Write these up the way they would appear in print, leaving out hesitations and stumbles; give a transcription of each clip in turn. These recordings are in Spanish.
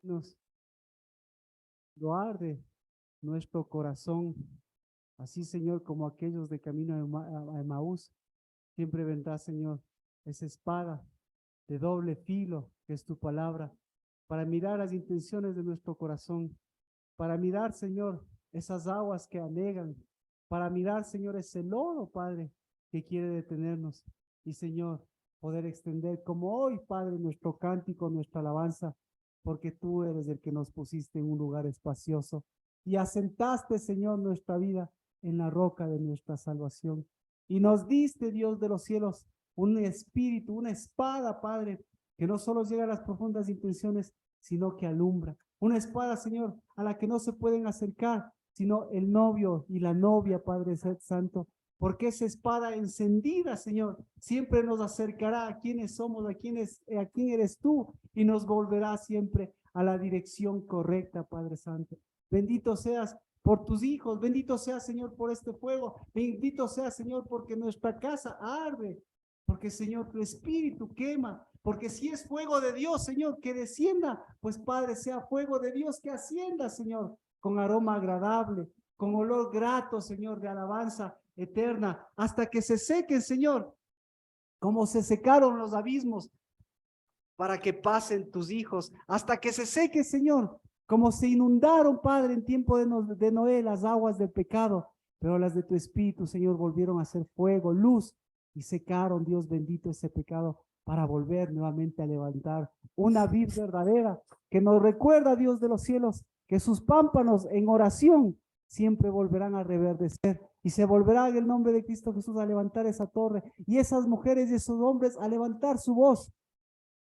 Nos lo arde nuestro corazón. Así, Señor, como aquellos de camino a Emaús, siempre vendrá, Señor, esa espada de doble filo que es tu palabra, para mirar las intenciones de nuestro corazón, para mirar, Señor, esas aguas que anegan, para mirar, Señor, ese lodo, Padre, que quiere detenernos. Y, Señor, poder extender como hoy, Padre, nuestro cántico, nuestra alabanza, porque tú eres el que nos pusiste en un lugar espacioso y asentaste, Señor, nuestra vida en la roca de nuestra salvación. Y nos diste, Dios de los cielos, un espíritu, una espada, Padre, que no solo llega a las profundas intenciones, sino que alumbra. Una espada, Señor, a la que no se pueden acercar, sino el novio y la novia, Padre Santo, porque esa espada encendida, Señor, siempre nos acercará a quienes somos, a quién eres tú, y nos volverá siempre a la dirección correcta, Padre Santo. Bendito seas por tus hijos, bendito seas, Señor, por este fuego, bendito seas, Señor, porque nuestra casa arde, porque, Señor, tu espíritu quema, porque si es fuego de Dios, Señor, que descienda, pues, Padre, sea fuego de Dios que ascienda, Señor, con aroma agradable, con olor grato, Señor, de alabanza eterna, hasta que se sequen, Señor, como se secaron los abismos, para que pasen tus hijos, hasta que se seque, Señor, como se inundaron, Padre, en tiempo de Noé las aguas del pecado, pero las de tu espíritu, Señor, volvieron a ser fuego, luz, y secaron, Dios bendito, ese pecado para volver nuevamente a levantar una vid verdadera que nos recuerda, Dios de los cielos, que sus pámpanos en oración siempre volverán a reverdecer y se volverá en el nombre de Cristo Jesús a levantar esa torre y esas mujeres y esos hombres a levantar su voz,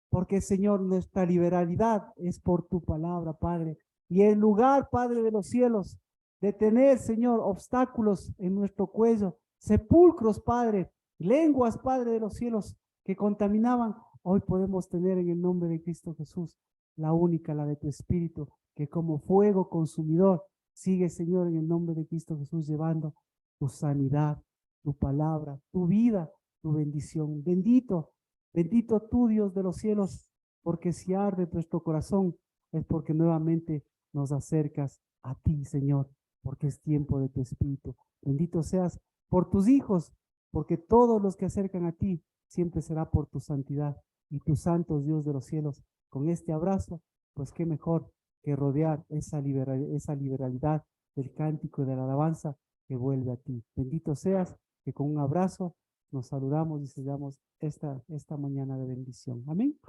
porque, Señor, nuestra liberalidad es por tu palabra, Padre. Y en lugar, Padre de los cielos, de tener, Señor, obstáculos en nuestro cuello, sepulcros, Padre, lenguas, Padre de los cielos, que contaminaban, hoy podemos tener en el nombre de Cristo Jesús la única, la de tu Espíritu, que como fuego consumidor sigue, Señor, en el nombre de Cristo Jesús, llevando tu sanidad, tu palabra, tu vida, tu bendición. Bendito, bendito tú, Dios de los cielos, porque si arde nuestro corazón es porque nuevamente nos acercas a ti, Señor, porque es tiempo de tu Espíritu. Bendito seas por tus hijos, porque todos los que acercan a ti siempre será por tu santidad y tus santos, Dios de los cielos. Con este abrazo, pues qué mejor que rodear esa liberalidad del cántico y de la alabanza que vuelve a ti. Bendito seas, que con un abrazo nos saludamos y sellamos esta mañana de bendición. Amén.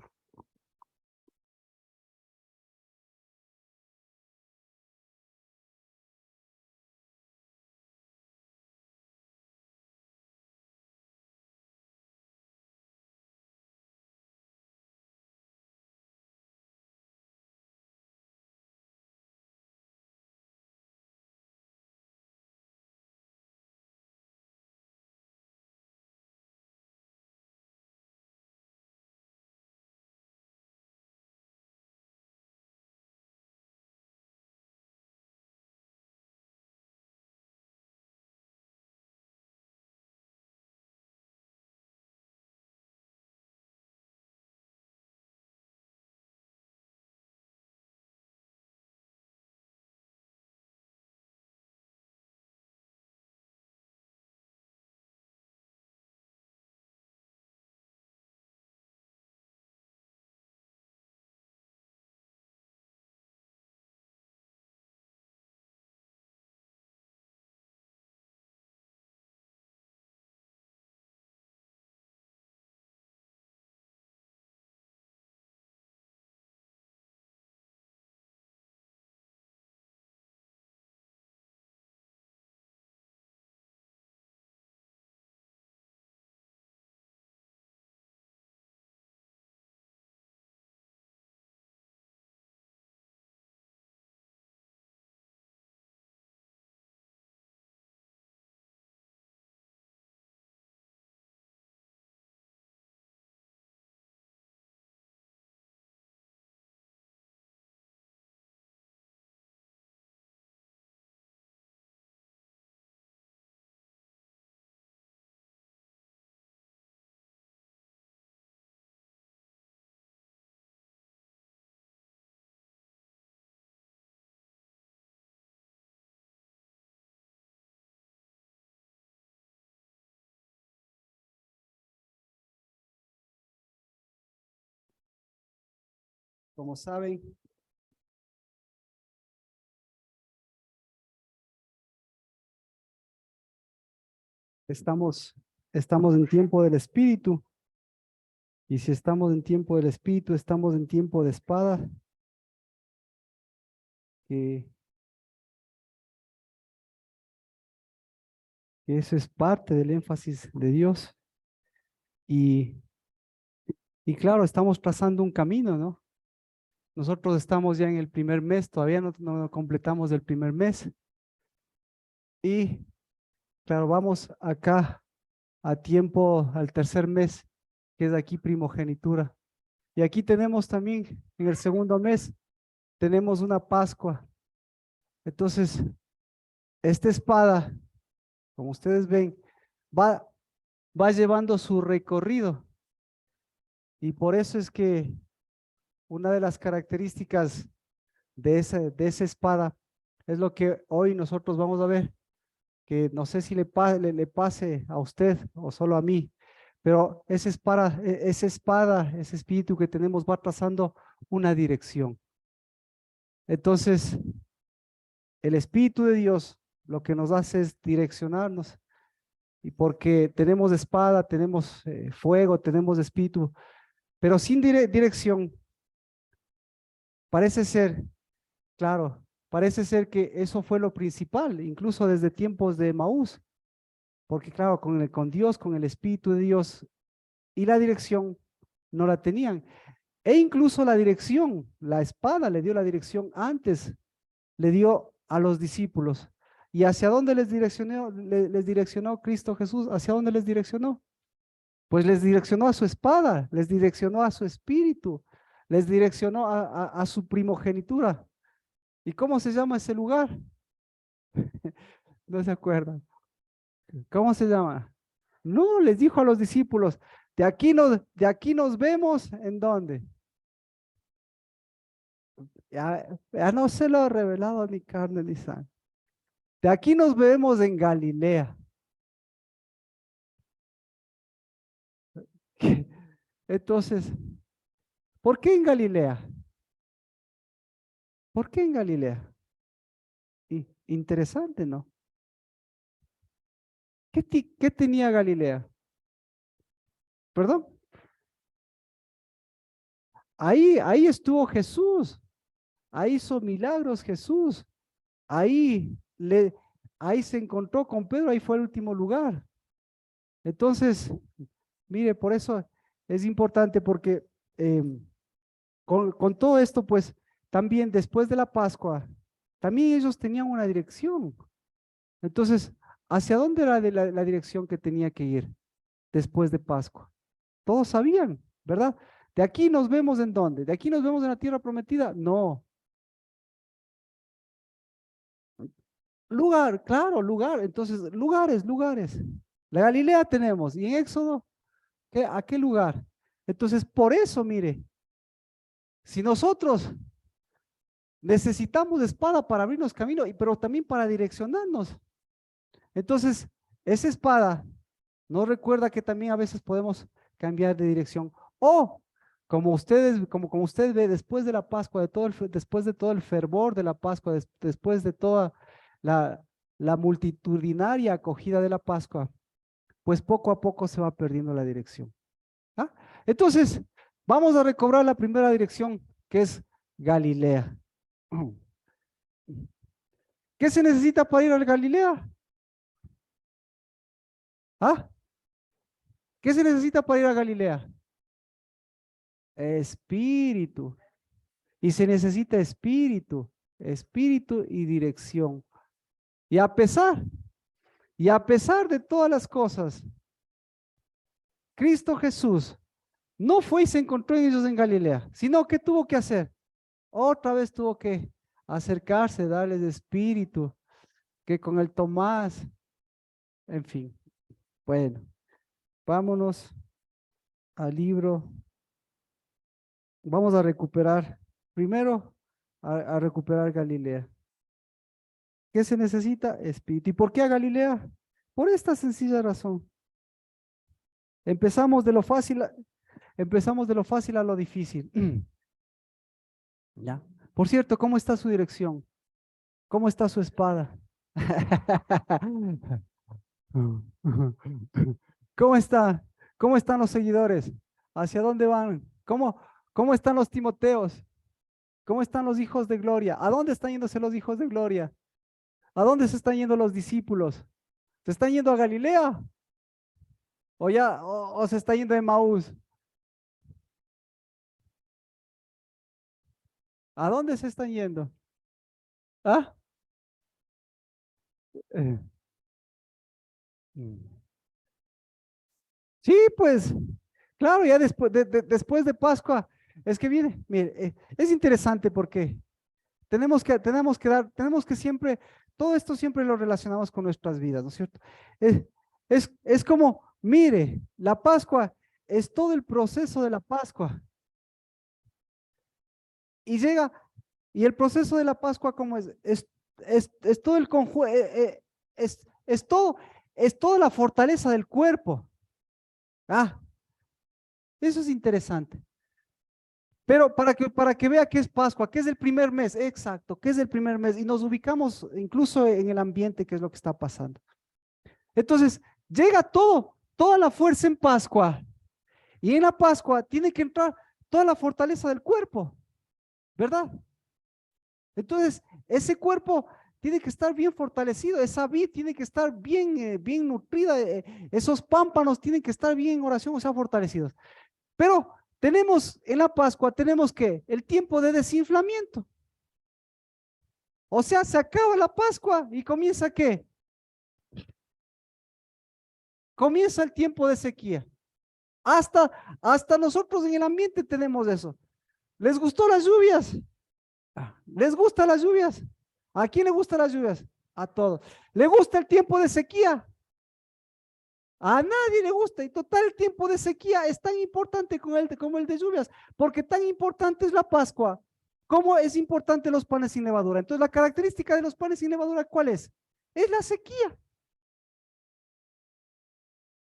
Como saben, estamos en tiempo del Espíritu. Y si estamos en tiempo del Espíritu, estamos en tiempo de espada, que, que eso es parte del énfasis de Dios. Y, y claro, estamos trazando un camino, ¿no? Nosotros estamos ya en el primer mes, todavía no completamos el primer mes. Y claro, vamos acá a tiempo, al tercer mes, que es aquí primogenitura. Y aquí tenemos también, en el segundo mes, tenemos una Pascua. Entonces, esta espada, como ustedes ven, va, va llevando su recorrido. Y por eso es que una de las características de esa espada es lo que hoy nosotros vamos a ver, que no sé si le pase a usted o solo a mí, pero esa espada, ese espíritu que tenemos va trazando una dirección. Entonces, el Espíritu de Dios lo que nos hace es direccionarnos. Y porque tenemos espada, tenemos fuego, tenemos espíritu, pero sin dirección, parece ser, claro, parece ser que eso fue lo principal, incluso desde tiempos de Maús, porque claro, con Dios, con el Espíritu de Dios y la dirección no la tenían. E incluso la dirección, la espada le dio la dirección antes, le dio a los discípulos. ¿Y hacia dónde les direccionó Cristo Jesús? ¿Hacia dónde les direccionó? Pues les direccionó a su espada, les direccionó a su espíritu, les direccionó a su primogenitura. ¿Y cómo se llama ese lugar? No se acuerdan. ¿Cómo se llama? No, les dijo a los discípulos, de aquí nos vemos, ¿en dónde? Ya no se lo ha revelado ni carne ni sangre. De aquí nos vemos en Galilea. Entonces, ¿por qué en Galilea? ¿Por qué en Galilea? Interesante, ¿no? ¿Qué tenía Galilea? ¿Perdón? Ahí estuvo Jesús, ahí hizo milagros Jesús, ahí, le, ahí se encontró con Pedro, ahí fue el último lugar. Entonces, mire, por eso es importante porque con todo esto, pues también después de la Pascua, también ellos tenían una dirección. Entonces, ¿hacia dónde era la dirección que tenía que ir después de Pascua? Todos sabían, ¿verdad? ¿De aquí nos vemos en dónde? ¿De aquí nos vemos en la tierra prometida? No. Lugar, claro, lugar. Entonces, lugares. La Galilea tenemos. ¿Y en Éxodo? ¿A qué lugar? Entonces, por eso, mire, si nosotros necesitamos espada para abrirnos camino, pero también para direccionarnos. Entonces, esa espada nos recuerda que también a veces podemos cambiar de dirección. O, como usted ve, después de la Pascua, después de todo el fervor de la Pascua, después de toda la, la multitudinaria acogida de la Pascua, pues poco a poco se va perdiendo la dirección. ¿Ah? Entonces, vamos a recobrar la primera dirección, que es Galilea. ¿Qué se necesita para ir a Galilea? ¿Ah? ¿Qué se necesita para ir a Galilea? Espíritu. Y se necesita espíritu y dirección. Y a pesar, y a pesar de todas las cosas, Cristo Jesús no fue y se encontró en ellos en Galilea, sino que tuvo que hacer. Otra vez tuvo que acercarse, darles espíritu, que con el Tomás, en fin. Bueno, vámonos al libro. Vamos a recuperar, primero a recuperar Galilea. ¿Qué se necesita? Espíritu. ¿Y por qué a Galilea? Por esta sencilla razón. Empezamos de lo fácil, empezamos de lo fácil a lo difícil. ¿Ya? Por cierto, ¿cómo está su dirección? ¿Cómo está su espada? ¿Cómo está? ¿Cómo están los seguidores? ¿Hacia dónde van? ¿Cómo están los Timoteos? ¿Cómo están los hijos de gloria? ¿A dónde están yéndose los hijos de gloria? ¿A dónde se están yendo los discípulos? ¿Se están yendo a Galilea? ¿O se está yendo a Emaús? ¿A dónde se están yendo? ¿Ah? Eh, mm. Sí, pues, claro, ya después de Pascua, es que viene, mire, es interesante porque tenemos que siempre, todo esto siempre lo relacionamos con nuestras vidas, ¿no es cierto? Es, es como, mire, la Pascua es todo el proceso de la Pascua y llega, y el proceso de la Pascua como es todo el conjunto, es todo, es toda la fortaleza del cuerpo. Ah, eso es interesante. Pero para que vea qué es Pascua, qué es el primer mes, exacto, qué es el primer mes, y nos ubicamos incluso en el ambiente, qué es lo que está pasando. Entonces, llega todo, toda la fuerza en Pascua, y en la Pascua tiene que entrar toda la fortaleza del cuerpo, ¿verdad? Entonces, ese cuerpo tiene que estar bien fortalecido, esa vid tiene que estar bien, bien nutrida, esos pámpanos tienen que estar bien en oración, o sea, fortalecidos. Pero tenemos en la Pascua, tenemos que el tiempo de desinflamiento. O sea, se acaba la Pascua y comienza ¿qué? Comienza el tiempo de sequía. Hasta, hasta nosotros en el ambiente tenemos eso. ¿Les gustó las lluvias? ¿Les gustan las lluvias? ¿A quién le gustan las lluvias? A todos. ¿Le gusta el tiempo de sequía? A nadie le gusta. Y total, el tiempo de sequía es tan importante como el de lluvias, porque tan importante es la Pascua como es importante los panes sin levadura. Entonces, la característica de los panes sin levadura, ¿cuál es? Es la sequía.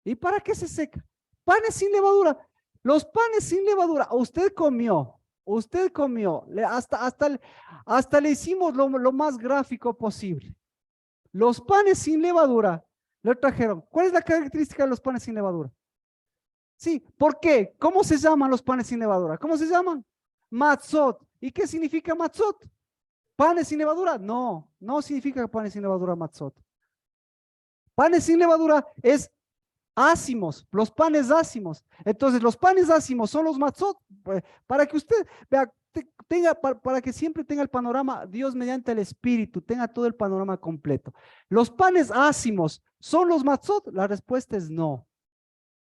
¿Y para qué se seca? Panes sin levadura. Los panes sin levadura, usted comió, hasta le hicimos lo más gráfico posible. Los panes sin levadura lo trajeron. ¿Cuál es la característica de los panes sin levadura? Sí, ¿por qué? ¿Cómo se llaman los panes sin levadura? ¿Cómo se llaman? Matzot. ¿Y qué significa matzot? ¿Panes sin levadura? No, no significa panes sin levadura matzot. Panes sin levadura es ácimos, los panes ácimos. Entonces, los panes ácimos son los matzot. Para que usted vea, para que siempre tenga el panorama, Dios mediante el Espíritu, tenga todo el panorama completo. ¿Los panes ácimos son los matzot? La respuesta es no,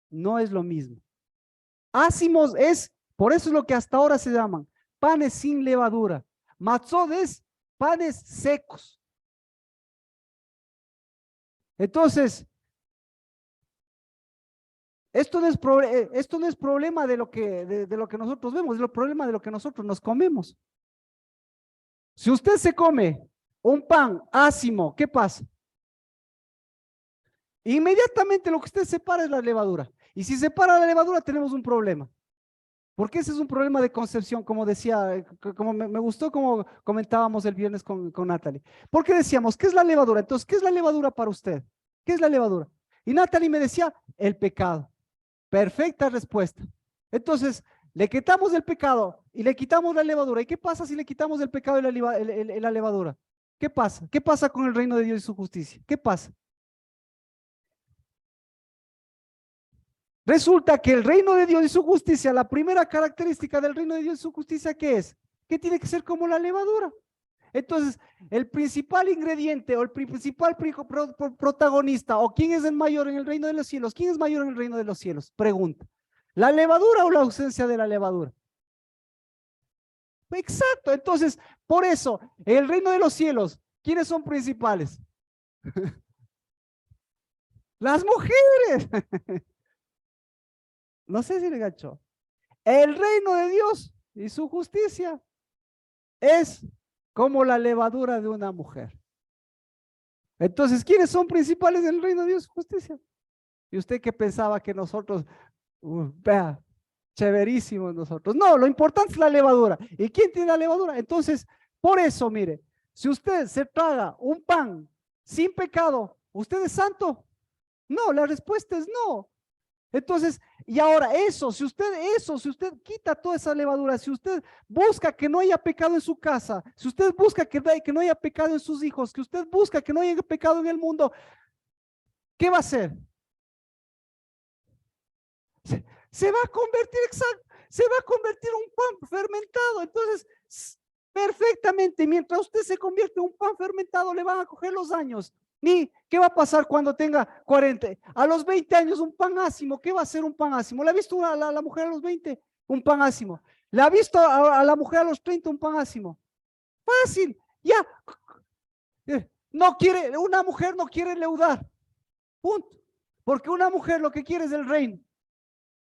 no es lo mismo. Ácimos es, por eso es lo que hasta ahora se llaman panes sin levadura. Matzot es panes secos. Entonces, esto no es problema de lo que nosotros vemos, es el problema de lo que nosotros nos comemos. Si usted se come un pan ácimo, ¿qué pasa? Inmediatamente lo que usted separa es la levadura. Y si separa la levadura, tenemos un problema. Porque ese es un problema de concepción, como decía, como me gustó como comentábamos el viernes con Natalie. Porque decíamos, ¿qué es la levadura? Entonces, ¿qué es la levadura para usted? ¿Qué es la levadura? Y Natalie me decía, el pecado. Perfecta respuesta. Entonces, le quitamos el pecado y le quitamos la levadura. ¿Y qué pasa si le quitamos el pecado y la levadura? ¿Qué pasa? ¿Qué pasa con el reino de Dios y su justicia? ¿Qué pasa? Resulta que el reino de Dios y su justicia, la primera característica del reino de Dios y su justicia, ¿qué es? Que tiene que ser como la levadura. Entonces, el principal ingrediente o el principal protagonista o quién es el mayor en el reino de los cielos, ¿quién es mayor en el reino de los cielos? Pregunta. ¿La levadura o la ausencia de la levadura? Exacto. Entonces, por eso, en el reino de los cielos, ¿quiénes son principales? Las mujeres. No sé si le ganchó. El reino de Dios y su justicia es como la levadura de una mujer. Entonces, ¿quiénes son principales en el reino de Dios y su justicia? Y usted que pensaba que nosotros, vea, Chéverísimos nosotros. No, lo importante es la levadura. ¿Y quién tiene la levadura? Entonces, por eso, mire, si usted se traga un pan sin pecado, ¿usted es santo? No, la respuesta es no. Entonces, y ahora si usted quita toda esa levadura, si usted busca que no haya pecado en su casa, si usted busca que no haya pecado en sus hijos, que usted busca que no haya pecado en el mundo, ¿qué va a hacer? Se va a convertir, exacto, se va a convertir en un pan fermentado. Entonces, perfectamente, mientras usted se convierte en un pan fermentado, le van a coger los años. ¿Y qué va a pasar cuando tenga 40? A los 20 años, un pan ácimo. ¿Qué va a ser un pan ácimo? ¿Le ha visto a la mujer a los 20? Un pan ácimo. ¿Le ha visto a la mujer a los 30 un pan ácimo? Fácil, ya. No quiere, una mujer no quiere leudar. Punto. Porque una mujer lo que quiere es el reino.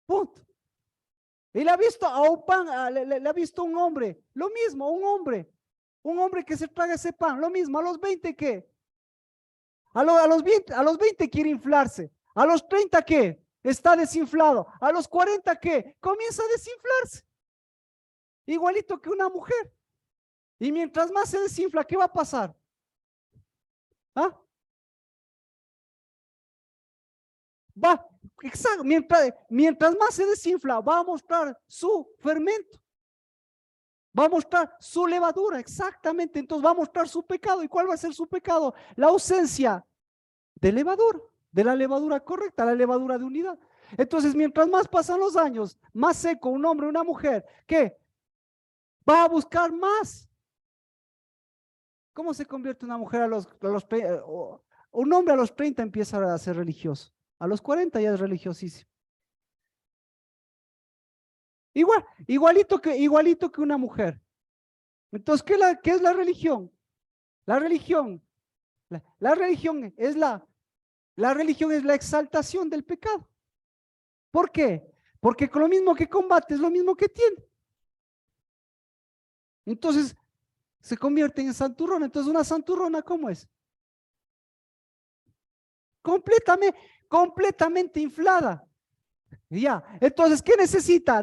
Punto. Y le ha visto a un pan, le ha visto un hombre, lo mismo, un hombre que se traga ese pan, lo mismo, a los 20, ¿qué? A los 20 quiere inflarse, a los 30, ¿qué? Está desinflado, a los 40, ¿qué? Comienza a desinflarse, igualito que una mujer. Y mientras más se desinfla, ¿qué va a pasar? ¿Ah? Va, exacto, mientras más se desinfla, va a mostrar su fermento. Va a mostrar su levadura, exactamente. Entonces va a mostrar su pecado. ¿Y cuál va a ser su pecado? La ausencia de levadura, de la levadura correcta, la levadura de unidad. Entonces, mientras más pasan los años, más seco un hombre, una mujer, ¿qué? Va a buscar más. ¿Cómo se convierte una mujer un hombre a los 30 empieza a ser religioso? A los 40 ya es religiosísimo. Igualito que una mujer. Entonces, ¿qué es la religión? La religión, la religión es la religión es la exaltación del pecado. ¿Por qué? Porque con lo mismo que combate es lo mismo que tiene. Entonces, se convierte en santurrona. Entonces, una santurrona, ¿cómo es? Completamente inflada. Ya. Entonces, ¿qué necesita?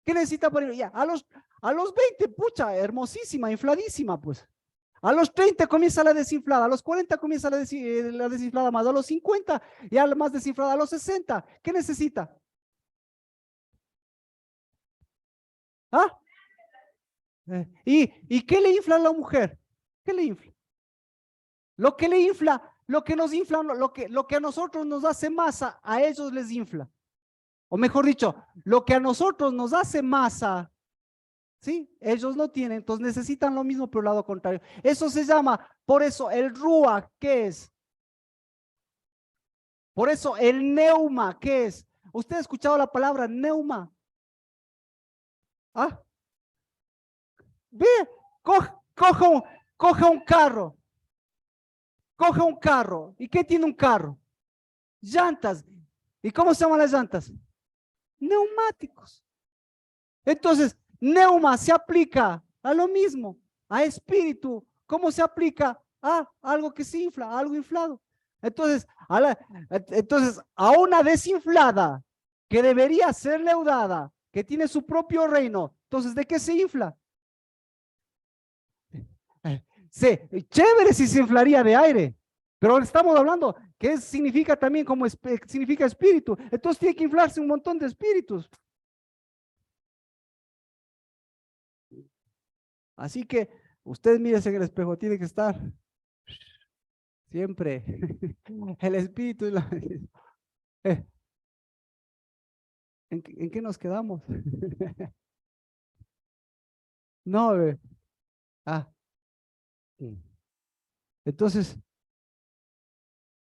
¿Qué necesita para ir? Ya, a los 20, pucha, hermosísima, infladísima, pues. A los 30 comienza la desinflada, a los 40 comienza la desinflada más, a los 50 ya la más desinflada, a los 60, ¿qué necesita? ¿Ah? ¿Y qué le infla a la mujer? ¿Qué le infla? Lo que le infla, lo que nos infla, lo que a nosotros nos hace masa, a ellos les infla. O mejor dicho, lo que a nosotros nos hace masa, ¿sí? Ellos no tienen, entonces necesitan lo mismo, pero el lado contrario. Eso se llama, por eso el ruach, ¿qué es? Por eso el neuma, ¿qué es? ¿Usted ha escuchado la palabra neuma? ¿Ah? Ve, coja un carro. Coja un carro. ¿Y qué tiene un carro? Llantas. ¿Y cómo se llaman las llantas? Neumáticos. Entonces, neuma se aplica a lo mismo, a espíritu. ¿Cómo se aplica a algo que se infla, a algo inflado? Entonces, a una desinflada que debería ser leudada, que tiene su propio reino, entonces, ¿de qué se infla? Sí, chévere si se inflaría de aire, pero estamos hablando que significa también como significa espíritu. Entonces tiene que inflarse un montón de espíritus. Así que usted mírese en el espejo, tiene que estar siempre el espíritu. ¿En qué nos quedamos? No, ah, entonces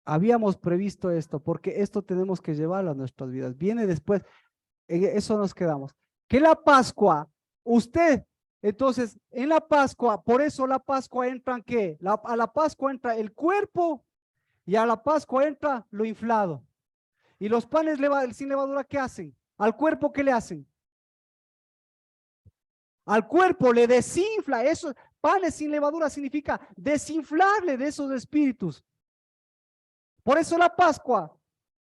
habíamos previsto esto, porque esto tenemos que llevarlo a nuestras vidas. Viene después, en eso nos quedamos. Que la Pascua, usted, entonces, en la Pascua, por eso la Pascua entra en qué? A la Pascua entra el cuerpo y a la Pascua entra lo inflado. Y los panes sin levadura, ¿qué hacen? Al cuerpo, ¿qué le hacen? Al cuerpo le desinfla. Eso, panes sin levadura significa desinflarle de esos espíritus. Por eso la Pascua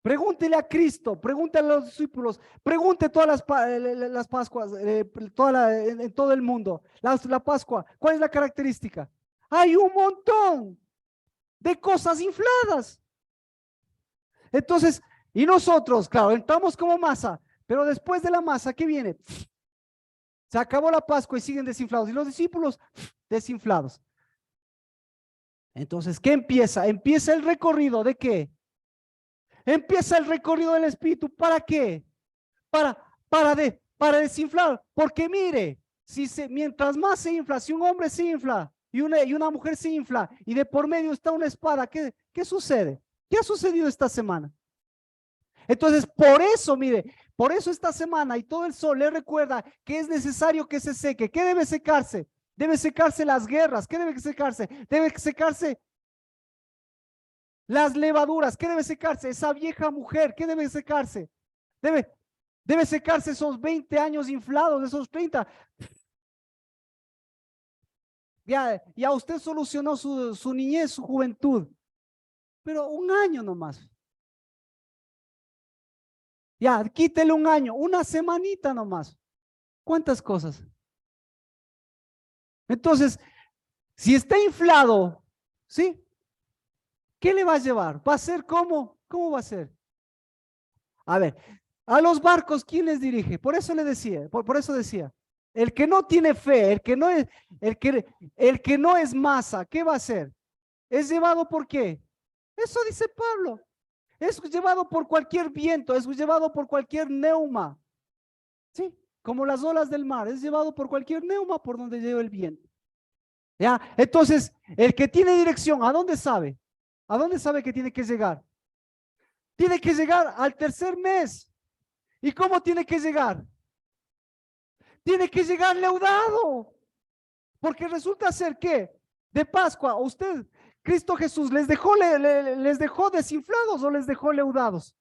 Pregúntele a Cristo, pregúntele a los discípulos, pregunte todas las Pascuas, en todo el mundo. La Pascua, ¿cuál es la característica? Hay un montón de cosas infladas. Entonces, y nosotros, claro, entramos como masa, pero después de la masa, ¿qué viene? Se acabó la Pascua y siguen desinflados. Y los discípulos, desinflados. Entonces, ¿qué empieza? Empieza el recorrido ¿de qué? Empieza el recorrido del Espíritu. ¿Para qué? Para desinflar. Porque mire, mientras más se infla, si un hombre se infla y una mujer se infla y de por medio está una espada, ¿qué sucede? ¿Qué ha sucedido esta semana? Entonces, por eso, mire, por eso esta semana y todo el sol le recuerda que es necesario que se seque. ¿Qué debe secarse? Debe secarse las guerras. ¿Qué debe secarse? Debe secarse las levaduras. ¿Qué debe secarse? Esa vieja mujer. ¿Qué debe secarse? Debe secarse esos 20 años inflados, esos 30. Ya usted solucionó su niñez, su juventud, pero un año nomás. Ya, quítele un año, una semanita nomás. ¿Cuántas cosas? Entonces, si está inflado, ¿sí? ¿Qué le va a llevar? ¿Va a ser cómo? ¿Cómo va a ser? A ver, a los barcos, ¿quién les dirige? Por eso le decía, por eso decía, el que no tiene fe, el que no es masa, ¿qué va a hacer? ¿Es llevado por qué? Eso dice Pablo. Es llevado por cualquier viento, es llevado por cualquier neuma. ¿Sí? Como las olas del mar, es llevado por cualquier neuma por donde lleva el viento. ¿Ya? Entonces, el que tiene dirección, ¿a dónde sabe? ¿A dónde sabe que tiene que llegar? Tiene que llegar al tercer mes. ¿Y cómo tiene que llegar? Tiene que llegar leudado. Porque resulta ser que de Pascua, usted, Cristo Jesús, les dejó desinflados o les dejó leudados.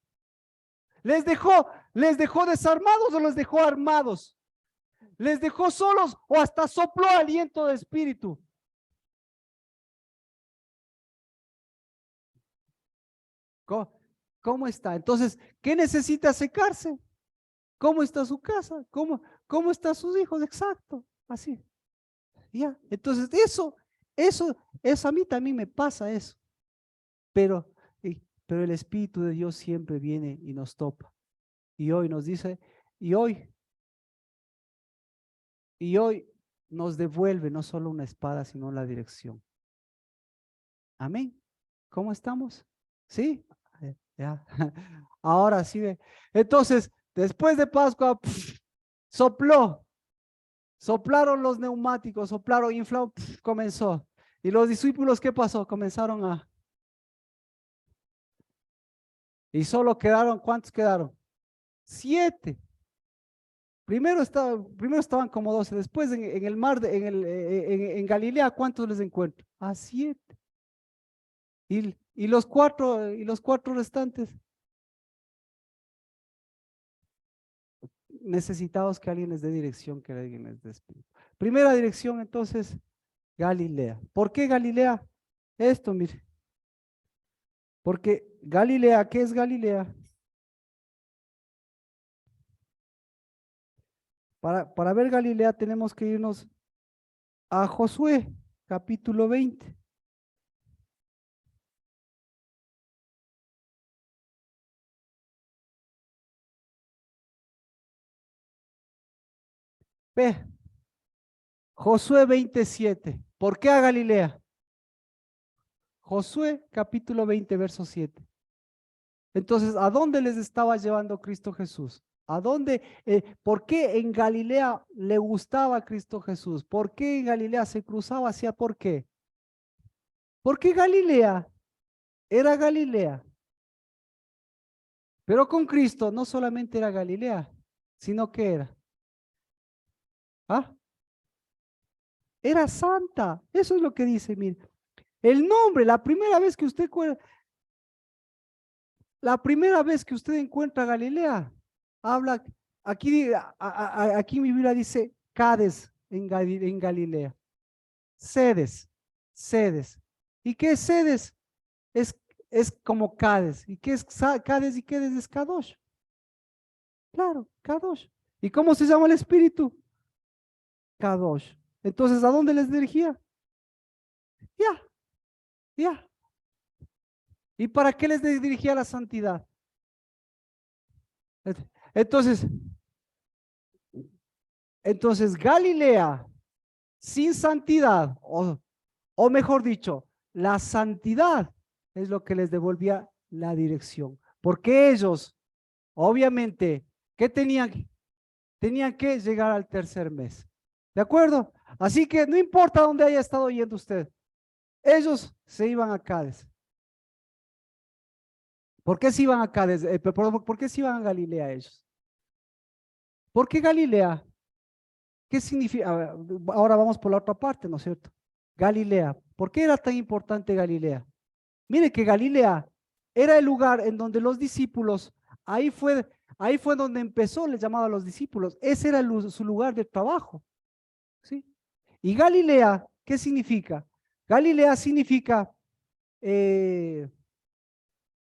Les dejó desarmados o les dejó armados. Les dejó solos o hasta sopló aliento de espíritu. ¿Cómo está? Entonces, ¿qué necesita secarse? ¿Cómo está su casa? ¿Cómo están sus hijos? Exacto, así. Ya, entonces eso a mí también me pasa eso. Pero, pero el Espíritu de Dios siempre viene y nos topa. Y hoy nos dice, y hoy nos devuelve no solo una espada, sino la dirección. Amén. ¿Cómo estamos? ¿Sí? Ya. Ahora sí ve. Entonces, después de Pascua, soplaron los neumáticos, soplaron, infló, comenzó. Y los discípulos, ¿qué pasó? Comenzaron y solo quedaron, ¿cuántos quedaron? 7. Primero estaban como 12, después en el mar, en Galilea, ¿cuántos les encuentro? A 7. Y los cuatro restantes, necesitados que alguien les dé dirección, que alguien les dé espíritu. Primera dirección, entonces, Galilea. ¿Por qué Galilea? Esto, mire. Porque Galilea, ¿qué es Galilea? Para ver Galilea tenemos que irnos a Josué, capítulo 20. Ve, Josué 27. ¿Por qué a Galilea? Josué capítulo 20, verso 7. Entonces, ¿a dónde les estaba llevando Cristo Jesús? ¿A dónde? ¿Por qué en Galilea le gustaba a Cristo Jesús? ¿Por qué en Galilea se cruzaba hacia por qué? Porque Galilea era Galilea. Pero con Cristo no solamente era Galilea, sino que era. ¿Ah? Era santa. Eso es lo que dice, mire. El nombre, la primera vez que usted encuentra Galilea, habla, aquí mi Biblia dice Cades en Galilea. Sedes. ¿Y qué es Sedes? es como Cades. ¿Y qué es Cades y qué es Kadosh? Claro, Kadosh. ¿Y cómo se llama el espíritu? Kadosh. Entonces, ¿a dónde les dirigía? Ya, ya. ¿Y para qué les dirigía la santidad? Entonces, Galilea sin santidad, o mejor dicho, la santidad es lo que les devolvía la dirección. Porque ellos, obviamente, ¿qué tenían? Tenían que llegar al tercer mes. ¿De acuerdo? Así que no importa dónde haya estado yendo usted, ellos se iban a Cádiz. ¿Por qué se iban a Cádiz? ¿Por qué se iban a Galilea ellos? ¿Por qué Galilea? ¿Qué significa? Ahora vamos por la otra parte, ¿no es cierto? Galilea. ¿Por qué era tan importante Galilea? Mire que Galilea era el lugar en donde los discípulos, ahí fue donde empezó el llamado a los discípulos. Ese era su lugar de trabajo, ¿sí? Y Galilea, ¿qué significa? Galilea significa, eh,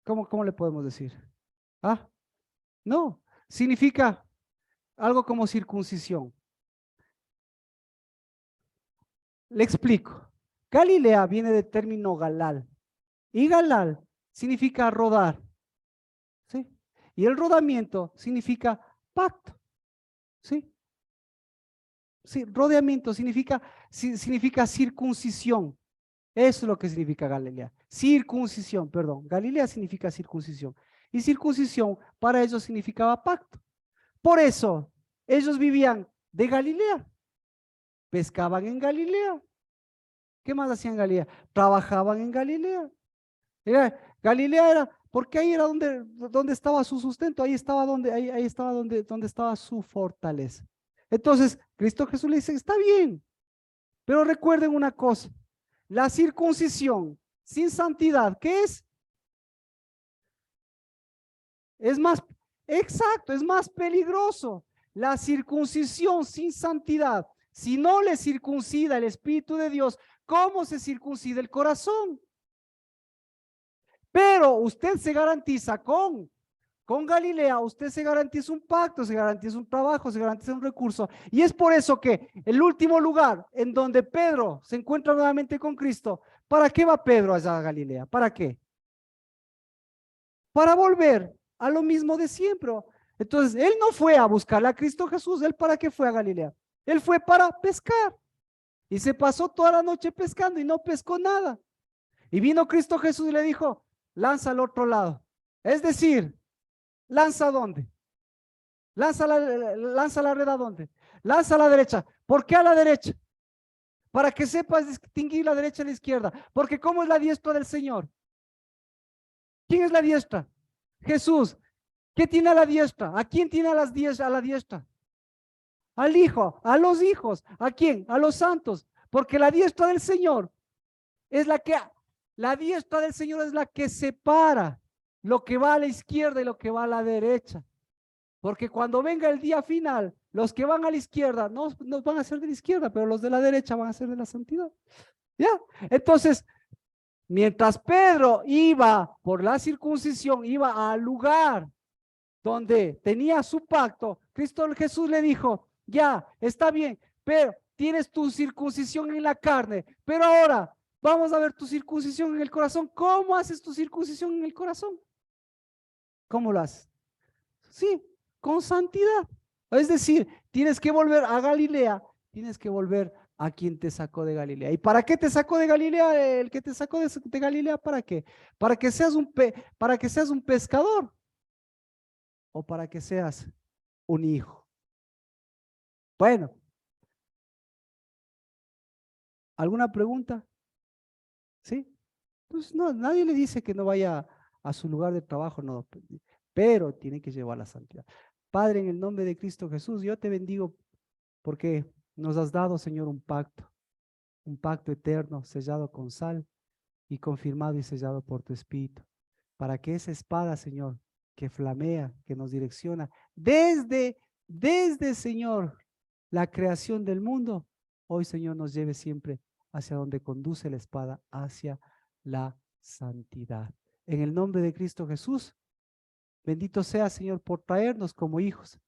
¿cómo le podemos decir? Ah, no, significa algo como circuncisión. Le explico. Galilea viene del término galal. Y galal significa rodar, ¿sí? Y el rodamiento significa pacto, ¿sí? Sí, rodeamiento significa circuncisión. Eso es lo que significa Galilea. Circuncisión, perdón. Galilea significa circuncisión. Y circuncisión para ellos significaba pacto. Por eso, ellos vivían de Galilea. Pescaban en Galilea. ¿Qué más hacían en Galilea? Trabajaban en Galilea. Galilea era, porque ahí era donde estaba su sustento, ahí estaba ahí estaba donde estaba su fortaleza. Entonces, Cristo Jesús le dice, está bien, pero recuerden una cosa, la circuncisión sin santidad, ¿qué es? Es más, exacto, es más peligroso. La circuncisión sin santidad, si no le circuncida el Espíritu de Dios, ¿cómo se circuncida el corazón? Pero usted se garantiza con Galilea, usted se garantiza un pacto, se garantiza un trabajo, se garantiza un recurso. Y es por eso que el último lugar en donde Pedro se encuentra nuevamente con Cristo, ¿para qué va Pedro allá a Galilea? ¿Para qué? Para volver a lo mismo de siempre. Entonces, él no fue a buscar a Cristo Jesús, él para qué fue a Galilea. Él fue para pescar y se pasó toda la noche pescando y no pescó nada. Y vino Cristo Jesús y le dijo, lanza al otro lado. Es decir, ¿lanza dónde? Lanza la red a dónde? Lanza a la derecha. ¿Por qué a la derecha? Para que sepas distinguir la derecha y la izquierda. Porque ¿cómo es la diestra del Señor? ¿Quién es la diestra? Jesús. ¿Qué tiene a la diestra? ¿A quién tiene a la diestra? Al Hijo, a los hijos. ¿A quién? A los santos. Porque la diestra del Señor es la diestra del Señor es la que separa lo que va a la izquierda y lo que va a la derecha. Porque cuando venga el día final, los que van a la izquierda no van a ser de la izquierda, pero los de la derecha van a ser de la santidad. ¿Ya? Entonces, mientras Pedro iba por la circuncisión, iba al lugar donde tenía su pacto, Cristo Jesús le dijo, ya, está bien, pero tienes tu circuncisión en la carne, pero ahora vamos a ver tu circuncisión en el corazón. ¿Cómo haces tu circuncisión en el corazón? ¿Cómo lo haces? Sí, con santidad. Es decir, tienes que volver a Galilea, tienes que volver a quien te sacó de Galilea. ¿Y para qué te sacó de Galilea? El que te sacó de Galilea, ¿para qué? Para que seas un pescador o para que seas un hijo. Bueno, ¿alguna pregunta? ¿Sí? Pues no, nadie le dice que no vaya a su lugar de trabajo, no, pero tiene que llevar la santidad. Padre, en el nombre de Cristo Jesús, yo te bendigo porque nos has dado, Señor, un pacto eterno sellado con sal y confirmado y sellado por tu Espíritu, para que esa espada, Señor, que flamea, que nos direcciona desde, Señor, la creación del mundo, hoy, Señor, nos lleve siempre hacia donde conduce la espada, hacia la santidad. En el nombre de Cristo Jesús, bendito sea, Señor, por traernos como hijos.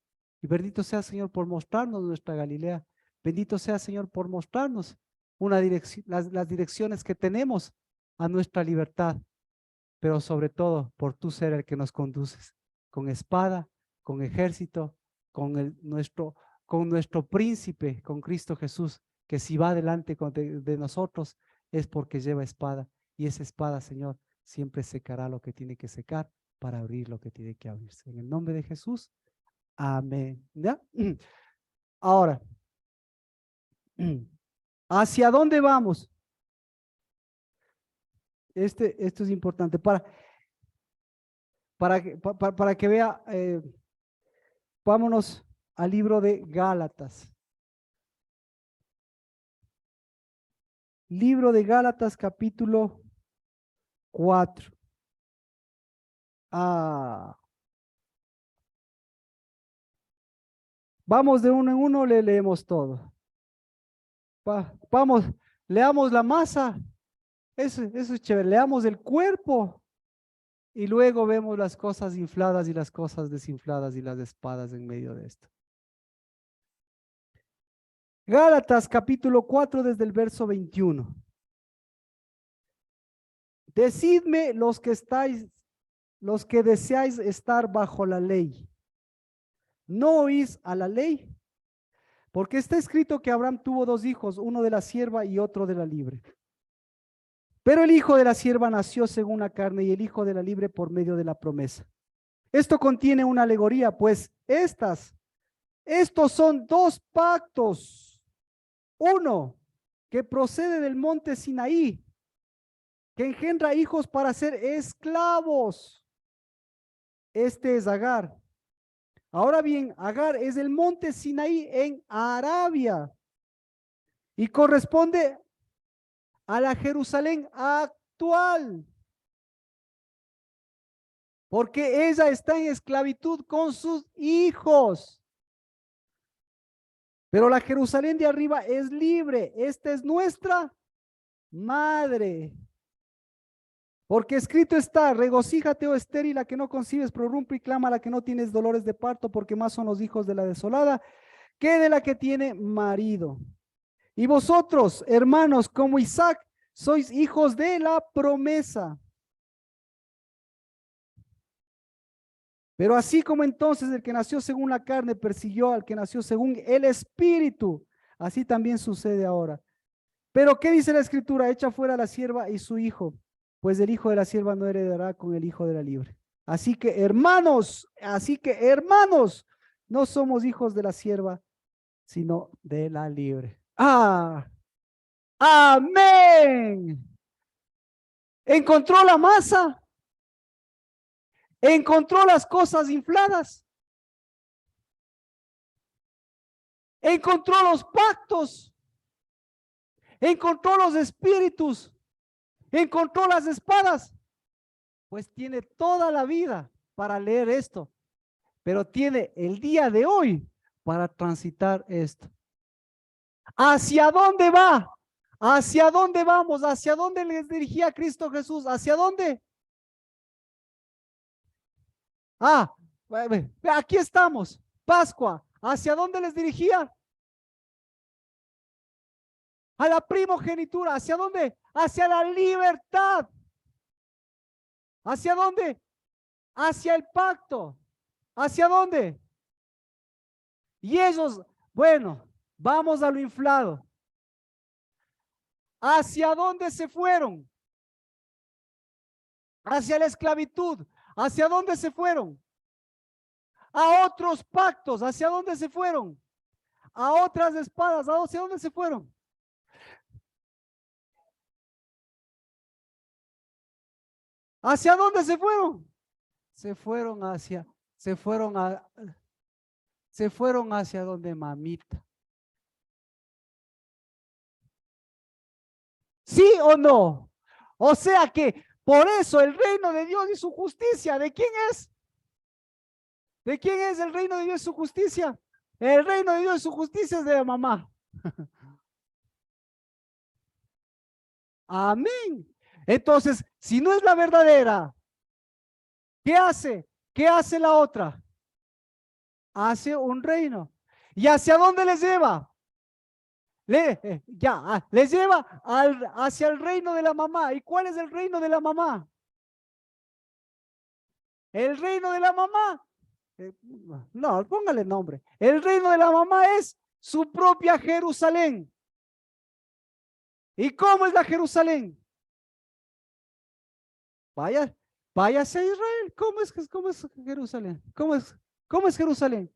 Y bendito sea, Señor, por mostrarnos nuestra Galilea. Bendito sea, Señor, por mostrarnos las direcciones que tenemos a nuestra libertad. Pero sobre todo, por tú ser el que nos conduces. Con espada, con ejército, con nuestro príncipe, con Cristo Jesús, que si va delante de nosotros es porque lleva espada. Y esa espada, Señor, siempre secará lo que tiene que secar para abrir lo que tiene que abrirse. En el nombre de Jesús, amén. ¿Ya? Ahora, ¿hacia dónde vamos? Esto es importante para que vea, vámonos al libro de Gálatas. Libro de Gálatas, capítulo 4. Vamos de uno en uno, le leemos todo. Vamos, leamos la masa. Eso es chévere. Leamos el cuerpo y luego vemos las cosas infladas y las cosas desinfladas y las espadas en medio de esto. Gálatas capítulo 4 desde el verso 21. Decidme los que deseáis estar bajo la ley. ¿No oís a la ley? Porque está escrito que Abraham tuvo dos hijos, uno de la sierva y otro de la libre. Pero el hijo de la sierva nació según la carne y el hijo de la libre por medio de la promesa. Esto contiene una alegoría, pues estos son dos pactos. Uno, que procede del monte Sinaí, que engendra hijos para ser esclavos. Este es Agar. Ahora bien, Agar es el monte Sinaí en Arabia y corresponde a la Jerusalén actual, porque ella está en esclavitud con sus hijos. Pero la Jerusalén de arriba es libre. Esta es nuestra madre. Porque escrito está, regocíjate, oh estéril, la que no concibes, prorrumpe y clama, la que no tienes dolores de parto, porque más son los hijos de la desolada que de la que tiene marido. Y vosotros, hermanos, como Isaac, sois hijos de la promesa. Pero así como entonces el que nació según la carne persiguió al que nació según el espíritu, así también sucede ahora. Pero ¿qué dice la escritura? Echa fuera a la sierva y su hijo, pues el hijo de la sierva no heredará con el hijo de la libre. Así que hermanos, no somos hijos de la sierva, sino de la libre. Amén. ¿Encontró la masa? ¿Encontró las cosas infladas? ¿Encontró los pactos? ¿Encontró los espíritus? ¿Encontró las espadas? Pues tiene toda la vida para leer esto, pero tiene el día de hoy para transitar esto. ¿Hacia dónde va? ¿Hacia dónde vamos? ¿Hacia dónde les dirigía Cristo Jesús? ¿Hacia dónde? Aquí estamos, Pascua. ¿Hacia dónde les dirigía? A la primogenitura. ¿Hacia dónde? Hacia la libertad. ¿Hacia dónde? Hacia el pacto. ¿Hacia dónde? Y ellos, bueno, vamos a lo inflado. ¿Hacia dónde se fueron? Hacia la esclavitud. ¿Hacia dónde se fueron? A otros pactos. ¿Hacia dónde se fueron? A otras espadas. ¿Hacia dónde se fueron? ¿Hacia dónde se fueron? Se fueron hacia donde mamita. ¿Sí o no? O sea que por eso el reino de Dios y su justicia, ¿de quién es? ¿De quién es el reino de Dios y su justicia? El reino de Dios y su justicia es de la mamá. Amén. Entonces, si no es la verdadera, ¿Qué hace? ¿Qué hace la otra? Hace un reino. ¿Y hacia dónde les lleva? Les lleva hacia el reino de la mamá. ¿Y cuál es el reino de la mamá? El reino de la mamá. No, póngale nombre. El reino de la mamá es su propia Jerusalén. ¿Y cómo es la Jerusalén? Vaya, váyase a Israel. ¿Cómo es Jerusalén? ¿Cómo es Jerusalén?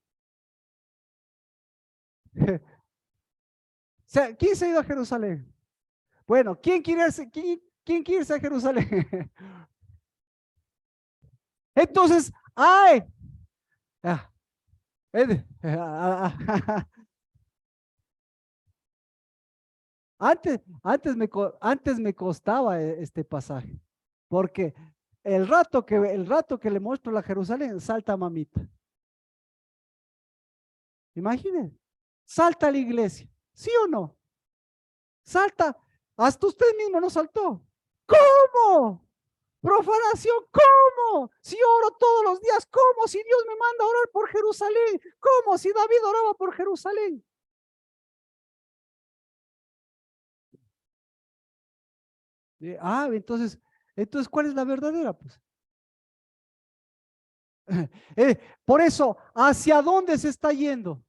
Sea, ¿quién se ha ido a Jerusalén? Bueno, ¿quién quiere irse a Jerusalén? Entonces, ay, ah, antes me costaba este pasaje, porque el rato que le muestro la Jerusalén, salta mamita. Imaginen, salta a la iglesia, ¿sí o no? Salta, hasta usted mismo no saltó. ¿Cómo? Profanación, ¿cómo? Si oro todos los días, ¿cómo? Si Dios me manda a orar por Jerusalén, ¿cómo? Si David oraba por Jerusalén. Entonces, ¿cuál es la verdadera? Pues, por eso, ¿hacia dónde se está yendo?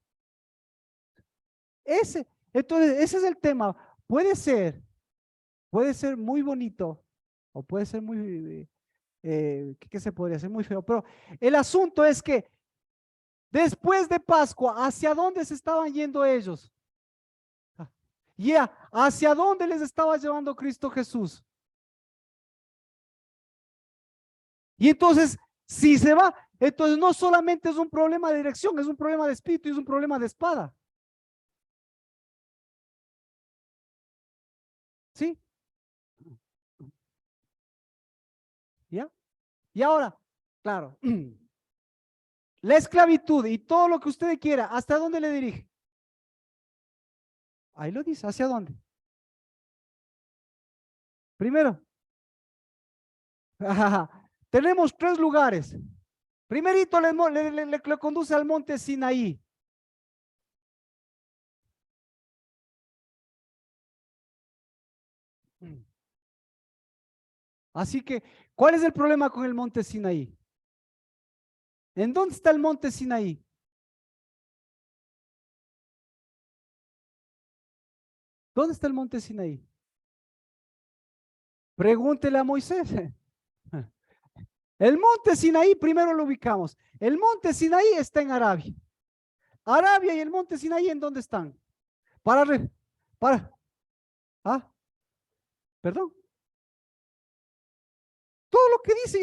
Entonces, ese es el tema. Puede ser muy bonito o puede ser muy, ¿qué se podría hacer? Muy feo, pero el asunto es que después de Pascua, ¿hacia dónde se estaban yendo ellos? ¿Hacia dónde les estaba llevando Cristo Jesús? Y entonces, si se va, entonces no solamente es un problema de dirección, es un problema de espíritu y es un problema de espada. ¿Sí? ¿Ya? Y ahora, claro, la esclavitud y todo lo que usted quiera, ¿hasta dónde le dirige? Ahí lo dice, ¿hacia dónde? Primero, tenemos tres lugares. Primerito le conduce al monte Sinaí. Así que, ¿cuál es el problema con el monte Sinaí? ¿En dónde está el monte Sinaí? ¿Dónde está el monte Sinaí? Pregúntele a Moisés. El monte Sinaí, primero lo ubicamos. El monte Sinaí está en Arabia. Arabia y el monte Sinaí, ¿en dónde están? Para, para, ah, perdón. Todo lo que dice,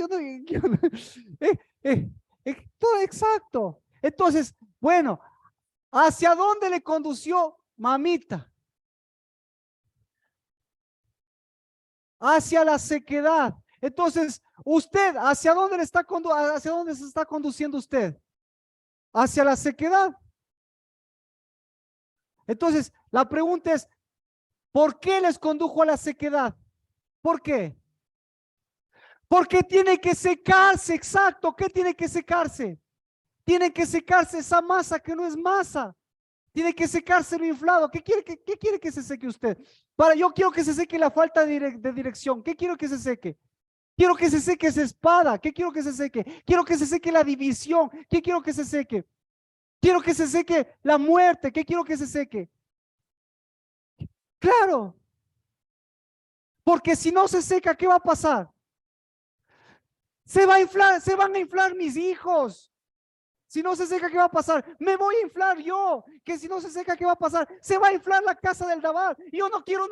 todo exacto. Entonces, bueno, ¿hacia dónde le condució mamita? Hacia la sequedad. Entonces, usted, ¿hacia dónde hacia dónde se está conduciendo usted? Hacia la sequedad. Entonces, la pregunta es, ¿por qué les condujo a la sequedad? ¿Por qué? Porque tiene que secarse, exacto. ¿Qué tiene que secarse? Tiene que secarse esa masa que no es masa. Tiene que secarse lo inflado. ¿Qué quiere que se seque usted? Yo quiero que se seque la falta de dirección. ¿Qué quiero que se seque? Quiero que se seque esa espada. ¿Qué quiero que se seque? Quiero que se seque la división. ¿Qué quiero que se seque? Quiero que se seque la muerte. ¿Qué quiero que se seque? Claro. Porque si no se seca, ¿qué va a pasar? Se van a inflar mis hijos. Si no se seca, ¿qué va a pasar? Me voy a inflar yo. Que si no se seca, ¿qué va a pasar? Se va a inflar la casa del Dabar. Yo no quiero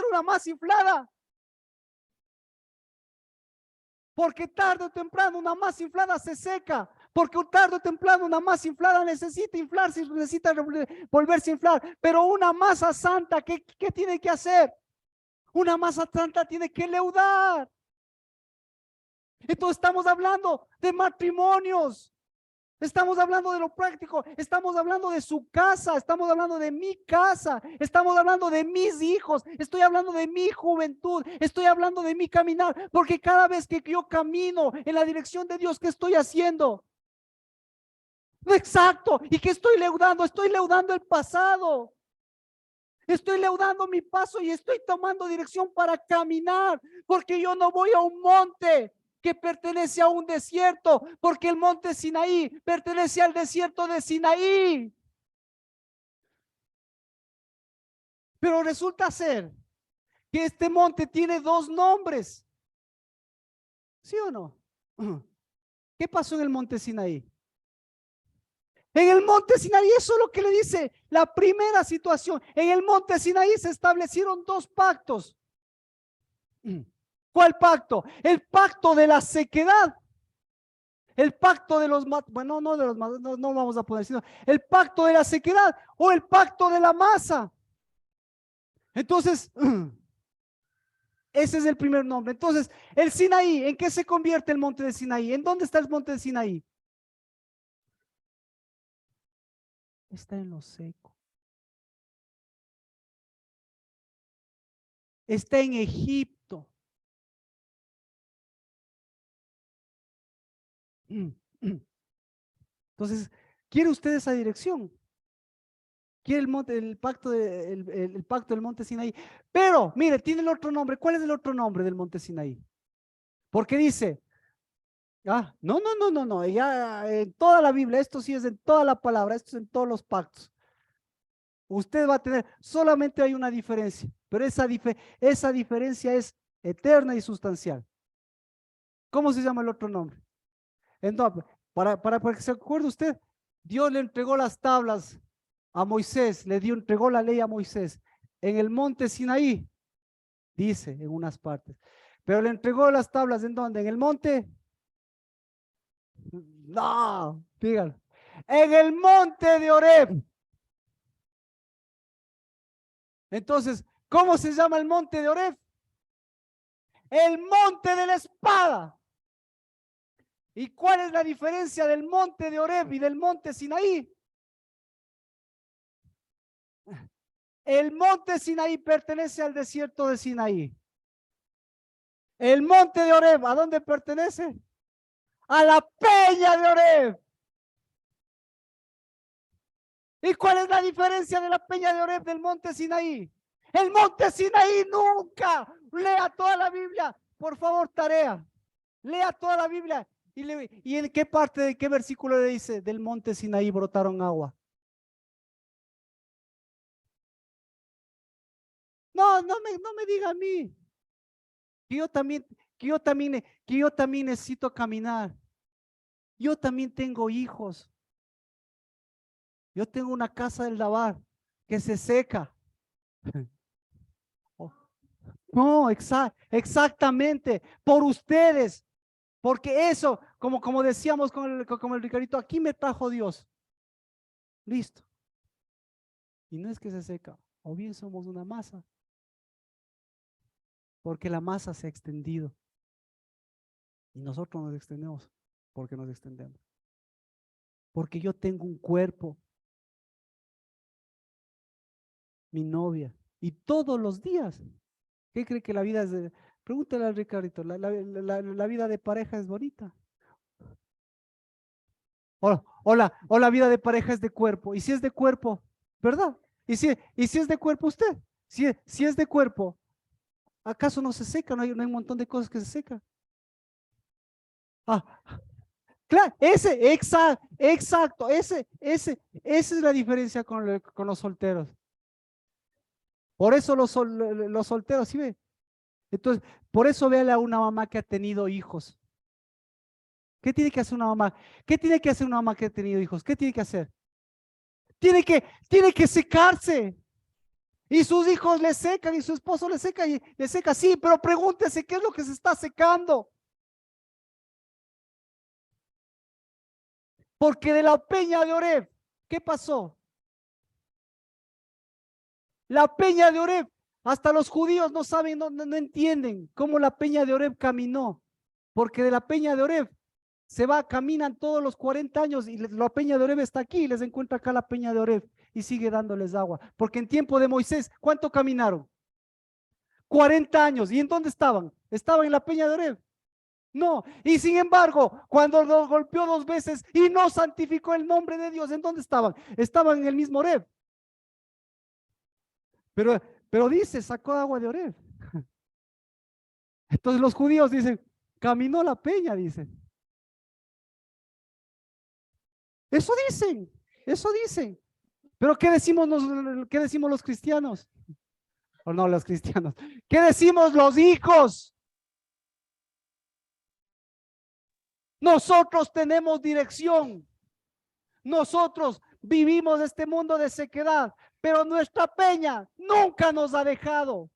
una más inflada. Porque tarde o temprano una masa inflada se seca. Porque tarde o temprano una masa inflada necesita inflarse, necesita volverse a inflar. Pero una masa santa, ¿qué tiene que hacer? Una masa santa tiene que leudar. Entonces estamos hablando de matrimonios. Estamos hablando de lo práctico, estamos hablando de su casa, estamos hablando de mi casa, estamos hablando de mis hijos, estoy hablando de mi juventud, estoy hablando de mi caminar, porque cada vez que yo camino en la dirección de Dios, ¿qué estoy haciendo? Exacto, ¿y qué estoy leudando? Estoy leudando el pasado. Estoy leudando mi paso y estoy tomando dirección para caminar, porque yo no voy a un monte que pertenece a un desierto, porque el monte Sinaí pertenece al desierto de Sinaí. Pero resulta ser que este monte tiene dos nombres. ¿Sí o no? ¿Qué pasó en el monte Sinaí? En el monte Sinaí, eso es lo que le dice la primera situación. En el monte Sinaí se establecieron dos pactos. ¿Cuál pacto? El pacto de la sequedad. El pacto de los, bueno, no de los, no vamos a poner, sino el pacto de la sequedad o el pacto de la masa. Entonces, ese es el primer nombre. Entonces, el Sinaí, ¿en qué se convierte el monte de Sinaí? ¿En dónde está el monte de Sinaí? Está en lo seco. Está en Egipto. Entonces, ¿quiere usted esa dirección? ¿Quiere el monte, el pacto del monte Sinaí? Pero, mire, tiene el otro nombre. ¿Cuál es el otro nombre del monte Sinaí? Porque dice, no, ya en toda la Biblia, esto sí es en toda la palabra, esto es en todos los pactos. Usted va a tener, solamente hay una diferencia, pero esa diferencia es eterna y sustancial. ¿Cómo se llama el otro nombre? Entonces, para que se acuerde usted, Dios le entregó las tablas a Moisés, entregó la ley a Moisés en el monte Sinaí, dice en unas partes, pero le entregó las tablas ¿en dónde? En el monte, no, díganlo, en el monte de Horeb. Entonces, ¿cómo se llama el monte de Horeb? El monte de la espada. ¿Y cuál es la diferencia del monte de Horeb y del monte Sinaí? El monte Sinaí pertenece al desierto de Sinaí. El monte de Horeb, ¿a dónde pertenece? A la peña de Horeb. ¿Y cuál es la diferencia de la peña de Horeb del monte Sinaí? El monte Sinaí nunca. Lea toda la Biblia. Por favor, tarea. Lea toda la Biblia. ¿Y en qué parte, de qué versículo le dice? Del monte Sinaí brotaron agua. No me diga a mí. Que yo también, que yo también necesito caminar. Yo también tengo hijos. Yo tengo una casa del lavar que se seca. No, exactamente, por ustedes, porque eso, como decíamos como el Ricardito, aquí me trajo Dios. Listo. Y no es que se seca, o bien somos una masa, porque la masa se ha extendido. Y nosotros nos extendemos, porque nos extendemos. Porque yo tengo un cuerpo, mi novia, y todos los días. ¿Qué cree que la vida es de? Pregúntale al Ricardito, la vida de pareja es bonita. O la vida de pareja es de cuerpo. Y si es de cuerpo, ¿verdad? Y si es de cuerpo usted, si es de cuerpo, ¿acaso no se seca? No hay un montón de cosas que se secan. Ah, claro, exacto, esa es la diferencia con los solteros. Por eso los solteros, ¿sí ve? Entonces, por eso véale a una mamá que ha tenido hijos. ¿Qué tiene que hacer una mamá? ¿Qué tiene que hacer una mamá que ha tenido hijos? ¿Qué tiene que hacer? Tiene que secarse. Y sus hijos le secan y su esposo le seca y le seca. Sí, pero pregúntese qué es lo que se está secando. Porque de la peña de Horeb, ¿qué pasó? La peña de Horeb, hasta los judíos no saben, no entienden cómo la peña de Horeb caminó. Porque de la peña de Horeb se va, caminan todos los 40 años y la peña de Oreb está aquí y les encuentra acá la peña de Oreb y sigue dándoles agua. Porque en tiempo de Moisés, ¿cuánto caminaron? 40 años. ¿Y en dónde estaban? ¿Estaban en la peña de Oreb? No. Y sin embargo, cuando los golpeó 2 veces y no santificó el nombre de Dios, ¿en dónde estaban? Estaban en el mismo Oreb. Pero dice, sacó agua de Oreb. Entonces los judíos dicen, caminó la peña, dicen. Eso dicen, eso dicen. Pero qué decimos los cristianos? O no, los cristianos. ¿Qué decimos los hijos? Nosotros tenemos dirección. Nosotros vivimos este mundo de sequedad, pero nuestra peña nunca nos ha dejado.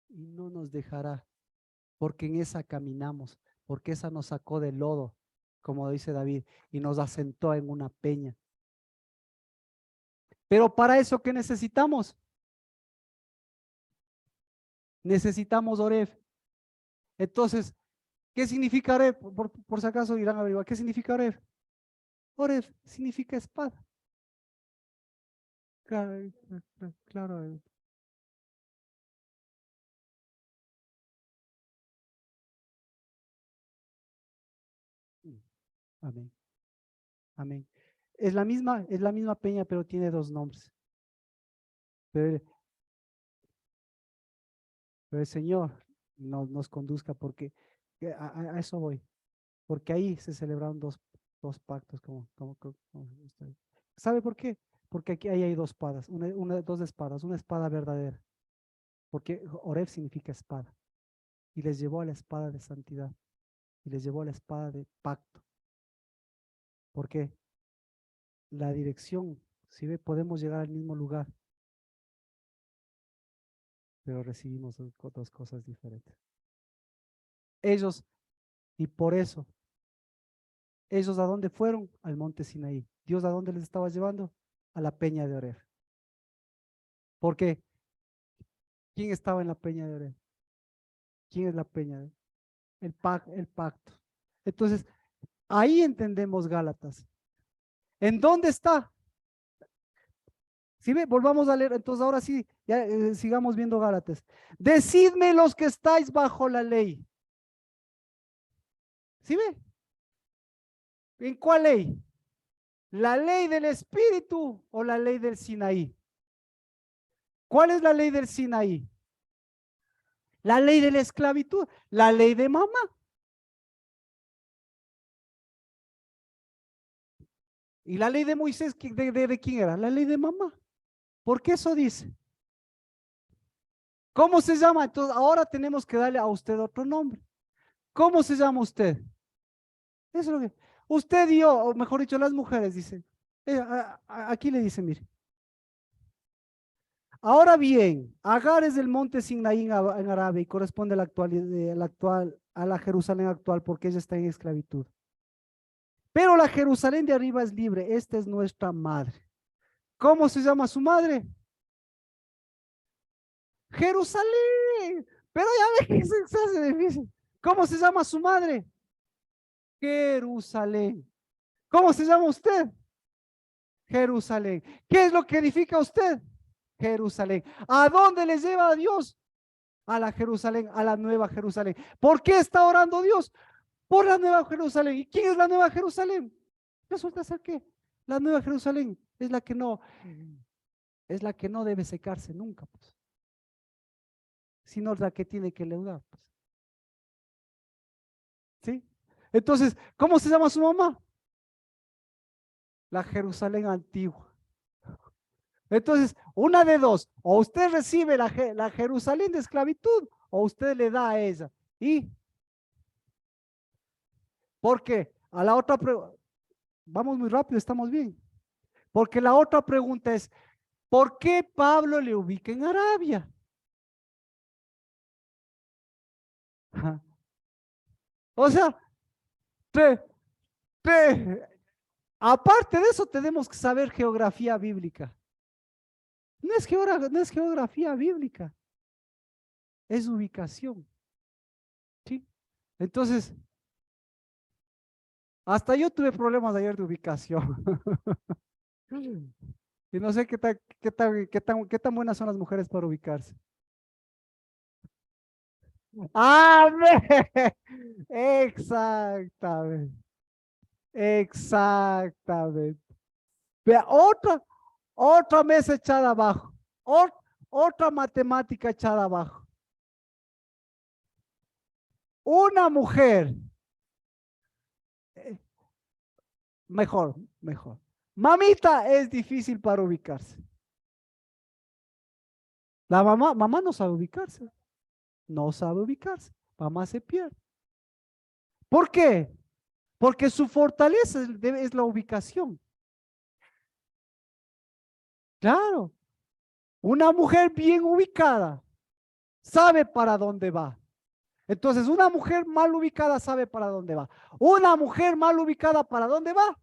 Y no nos dejará, porque en esa caminamos, porque esa nos sacó del lodo, como dice David, y nos asentó en una peña. Pero para eso, ¿qué necesitamos? Necesitamos Oreb. Entonces, ¿qué significa Oreb? Por si acaso irán a averiguar, ¿qué significa Oreb? Oreb significa espada. Claro, claro. Amén, amén. Es la misma peña, pero tiene dos nombres. Pero, pero el Señor nos conduzca porque a eso voy. Porque ahí se celebraron dos pactos. ¿Sabe por qué? Porque aquí ahí hay dos espadas, dos espadas, una espada verdadera. Porque Oreb significa espada. Y les llevó a la espada de santidad. Y les llevó a la espada de pacto. Porque la dirección, si ve, podemos llegar al mismo lugar, pero recibimos dos cosas diferentes. Ellos, y por eso, ellos ¿a dónde fueron? Al monte Sinaí. ¿Dios a dónde les estaba llevando? A la peña de Oreb. ¿Por qué? ¿Quién estaba en la peña de Oreb? ¿Quién es la peña? El pacto. Entonces, ahí entendemos Gálatas. ¿En dónde está? ¿Sí ve? Volvamos a leer. Entonces, ahora sí, ya sigamos viendo Gálatas. Decidme los que estáis bajo la ley. ¿Sí ve? ¿En cuál ley? ¿La ley del Espíritu o la ley del Sinaí? ¿Cuál es la ley del Sinaí? La ley de la esclavitud, la ley de mamá. ¿Y la ley de Moisés, de quién era? La ley de mamá. ¿Por qué eso dice? ¿Cómo se llama? Entonces, ahora tenemos que darle a usted otro nombre. ¿Cómo se llama usted? Eso es lo que. Usted dio, o mejor dicho, las mujeres, dice. Aquí le dice, mire. Ahora bien, Agar es del monte Sinaí en Arabia y corresponde a la Jerusalén actual porque ella está en esclavitud. Pero la Jerusalén de arriba es libre. Esta es nuestra madre. ¿Cómo se llama su madre? Jerusalén. Pero ya ve que se hace difícil. ¿Cómo se llama su madre? Jerusalén. ¿Cómo se llama usted? Jerusalén. ¿Qué es lo que edifica usted? Jerusalén. ¿A dónde les lleva a Dios? A la Jerusalén, a la nueva Jerusalén. ¿Por qué está orando Dios? Por la nueva Jerusalén. ¿Y quién es la nueva Jerusalén? Resulta ser que la nueva Jerusalén es la que no debe secarse nunca, pues, sino la que tiene que leudar, pues. ¿Sí? Entonces, ¿cómo se llama su mamá? La Jerusalén antigua. Entonces, una de dos, o usted recibe la Jerusalén de esclavitud, o usted le da a ella. ¿Y por qué? A la otra pregunta, vamos muy rápido, estamos bien. Porque la otra pregunta es, ¿por qué Pablo le ubica en Arabia? O sea, te, aparte de eso, tenemos que saber geografía bíblica. No es geografía bíblica, es ubicación. ¿Sí? Entonces, hasta yo tuve problemas ayer de ubicación. Y no sé qué tan buenas son las mujeres para ubicarse. ¡Ah! Exactamente. Exactamente. Vea, otra mesa echada abajo. Otra matemática echada abajo. Una mujer, eh, mejor. Mamita es difícil para ubicarse. La mamá no sabe ubicarse. No sabe ubicarse. Mamá se pierde. ¿Por qué? Porque su fortaleza es la ubicación. Claro, una mujer bien ubicada sabe para dónde va. Entonces, una mujer mal ubicada sabe para dónde va. Una mujer mal ubicada, ¿para dónde va?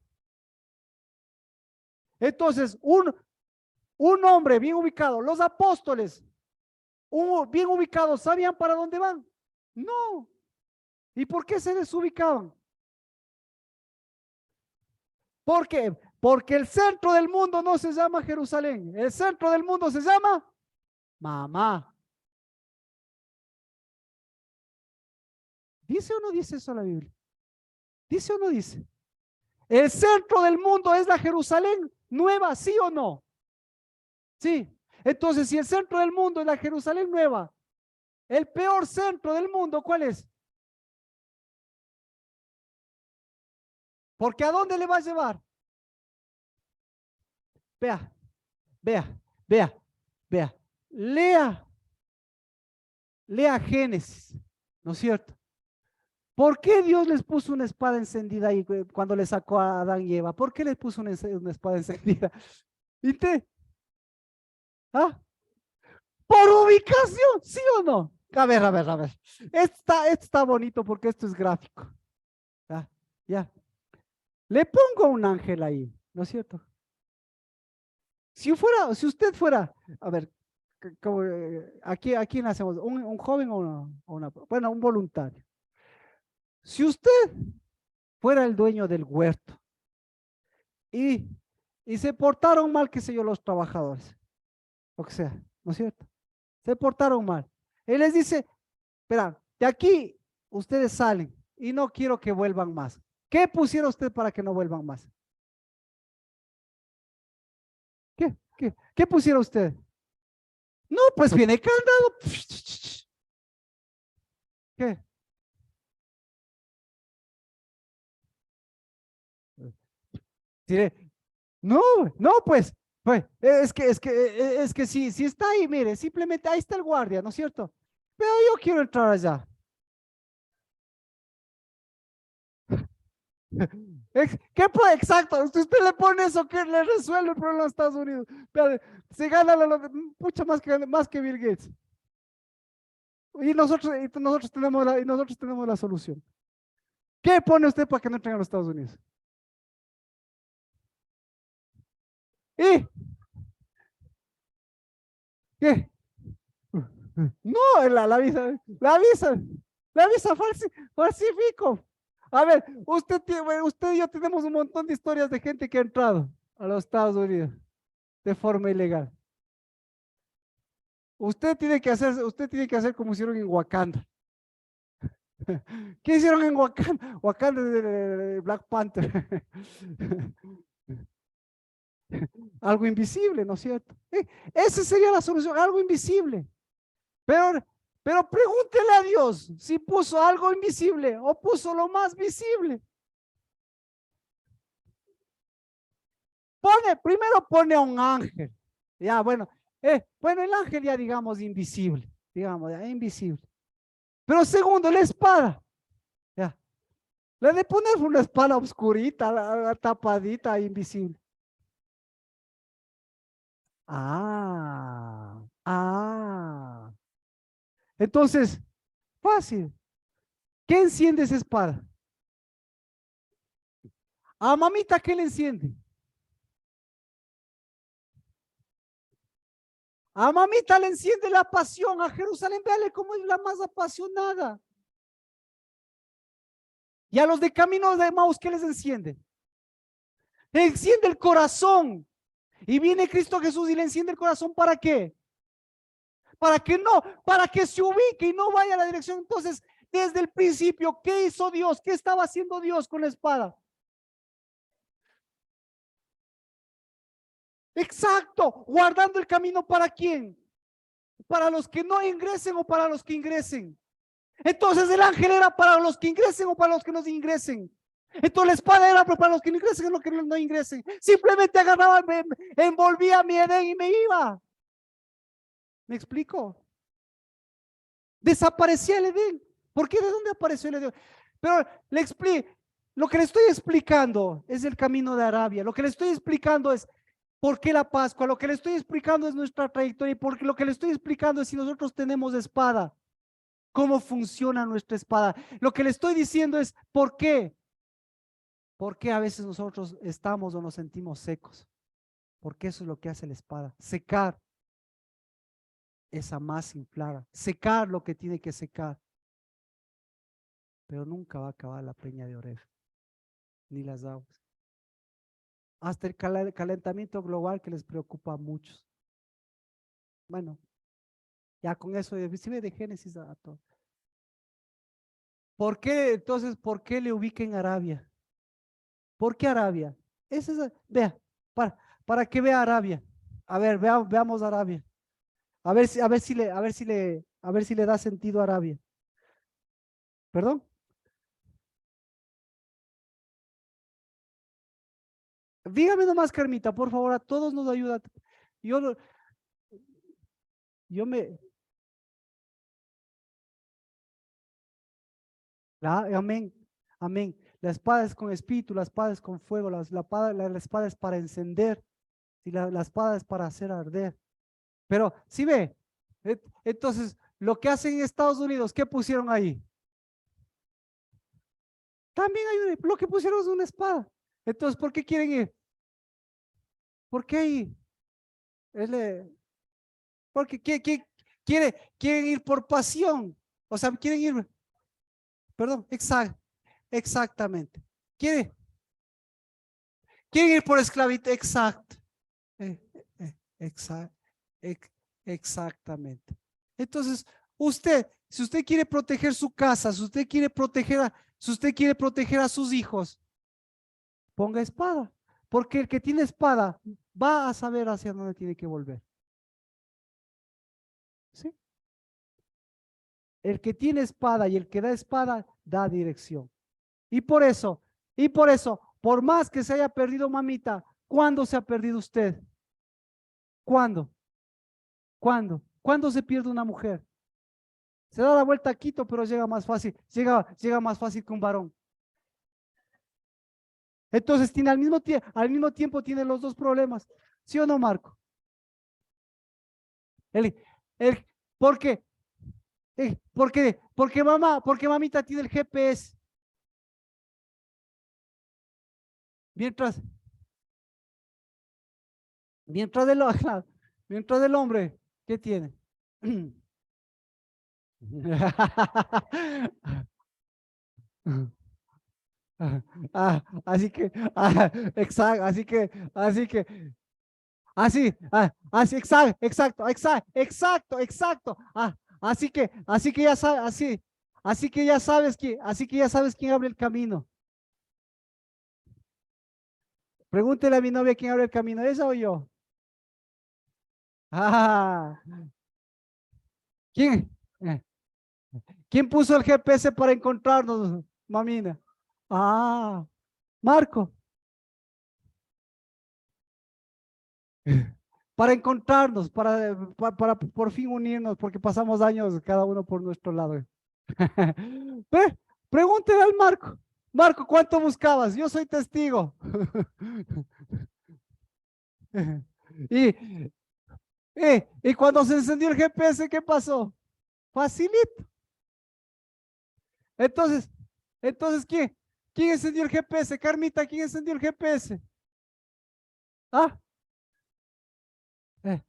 Entonces, un hombre bien ubicado, los apóstoles, bien ubicados, ¿sabían para dónde van? No. ¿Y por qué se desubicaban? ¿Por qué? Porque el centro del mundo no se llama Jerusalén. El centro del mundo se llama mamá. ¿Dice o no dice eso la Biblia? ¿Dice o no dice? ¿El centro del mundo es la Jerusalén nueva, sí o no? Sí. Entonces, si el centro del mundo es la Jerusalén nueva, el peor centro del mundo, ¿cuál es? Porque ¿a dónde le va a llevar? Vea, vea, vea, vea. Lea, lea Génesis, ¿no es cierto? ¿Por qué Dios les puso una espada encendida ahí cuando le sacó a Adán y Eva? ¿Por qué les puso una espada encendida? ¿Viste? ¿Ah? Por ubicación, ¿sí o no? A ver. Está bonito porque esto es gráfico. Ya, ya. Le pongo un ángel ahí, ¿no es cierto? Si usted fuera, a ver, aquí nacemos, un joven bueno, un voluntario. Si usted fuera el dueño del huerto y, y se portaron mal, qué sé yo, los trabajadores, lo que sea, ¿no es cierto? Se portaron mal. Él les dice, espera, de aquí ustedes salen y no quiero que vuelvan más. ¿Qué pusiera usted para que no vuelvan más? ¿Qué pusiera usted? No, pues viene candado. ¿Qué? Diré, no, no, pues, es que si está ahí, mire, simplemente ahí está el guardia, ¿no es cierto? Pero yo quiero entrar allá. Exacto, usted le pone eso que le resuelve el problema a Estados Unidos. Pero se gana mucho más que Bill Gates. Y nosotros tenemos la solución. ¿Qué pone usted para que no entren a los Estados Unidos? ¿Y qué? No, la visa falsifico. A ver, usted y yo tenemos un montón de historias de gente que ha entrado a los Estados Unidos de forma ilegal. Usted tiene que hacer como hicieron en Wakanda. ¿Qué hicieron en Wakanda? Wakanda de Black Panther. Algo invisible, ¿no es cierto? Esa sería la solución, algo invisible. Pero, pero pregúntele a Dios si puso algo invisible o puso lo más visible. Primero pone a un ángel. Ya, bueno, el ángel ya digamos invisible, digamos, ya, invisible. Pero segundo, la espada. Ya, le de poner una espada oscurita, tapadita, invisible. Ah. Entonces, fácil. ¿Qué enciende esa espada? A mamita, ¿qué le enciende? A mamita le enciende la pasión, a Jerusalén, véale cómo es la más apasionada. Y a los de camino de Emaús, ¿qué les enciende? Le enciende el corazón. Y viene Cristo Jesús y le enciende el corazón, ¿para qué? Para que se ubique y no vaya a la dirección. Entonces, desde el principio, ¿qué hizo Dios? ¿Qué estaba haciendo Dios con la espada? Exacto, guardando el camino, ¿para quién? ¿Para los que no ingresen o para los que ingresen? Entonces el ángel era para los que ingresen o para los que no ingresen. Entonces la espada era para los que no ingresen o los que no ingresen. Simplemente agarraba, me envolvía mi Edén y me iba. ¿Me explico? Desaparecía el Edén. ¿Por qué? ¿De dónde apareció el Edén? Pero le explico. Lo que le estoy explicando es el camino de Arabia. Lo que le estoy explicando es por qué la Pascua. Lo que le estoy explicando es nuestra trayectoria. Y porque lo que le estoy explicando es si nosotros tenemos espada, cómo funciona nuestra espada. Lo que le estoy diciendo es por qué. ¿Por qué a veces nosotros estamos o nos sentimos secos? Porque eso es lo que hace la espada. Secar esa masa inflada. Secar lo que tiene que secar. Pero nunca va a acabar la peña de Oreb, ni las aguas. Hasta el calentamiento global que les preocupa a muchos. Bueno, ya con eso, si ve de Génesis a todo. ¿Por qué entonces, por qué le ubica en Arabia? ¿Por qué Arabia? Vea, para que vea Arabia. A ver, veamos Arabia. A ver si le da sentido a Arabia. ¿Perdón? Dígame nomás, Carmita, por favor, a todos nos ayuda. Yo, yo me, amén, amén. La espada es con espíritu, la espada es con fuego, la espada es para encender y la espada es para hacer arder. Pero, ¿sí ve? Entonces, lo que hacen en Estados Unidos, ¿qué pusieron ahí? También hay lo que pusieron es una espada. Entonces, ¿por qué quieren ir? ¿Por qué ahí? Porque quieren ir por pasión. O sea, quieren ir, perdón, exactamente. Quieren ir por esclavitud, exacto. Eh, exact, exactamente. Entonces, si usted quiere proteger su casa, si usted quiere proteger a sus hijos, ponga espada. Porque el que tiene espada va a saber hacia dónde tiene que volver. ¿Sí? El que tiene espada y el que da espada da dirección. Y por eso, por más que se haya perdido mamita, ¿cuándo se ha perdido usted? ¿Cuándo? ¿Cuándo? ¿Cuándo se pierde una mujer? Se da la vuelta a Quito, pero llega más fácil, llega más fácil que un varón. Entonces tiene al mismo tiempo tiene los dos problemas. ¿Sí o no, Marco? ¿Por qué? Porque mamita tiene el GPS. Mientras mientras del hombre, ¿qué tiene? Así que, exacto, exacto. Así que ya sabes quién abre el camino. Pregúntele a mi novia quién abre el camino, ¿esa o yo? Ah, ¿quién? Eh, ¿Quién puso el GPS para encontrarnos, mamina? Ah, Marco. Para encontrarnos, para por fin unirnos, porque pasamos años cada uno por nuestro lado. Pregúntele al Marco. Marco, ¿cuánto buscabas? Yo soy testigo. y, y cuando se encendió el GPS, ¿qué pasó? Facilito. Entonces, ¿quién encendió el GPS? Carmita, ¿quién encendió el GPS? Ah, eh,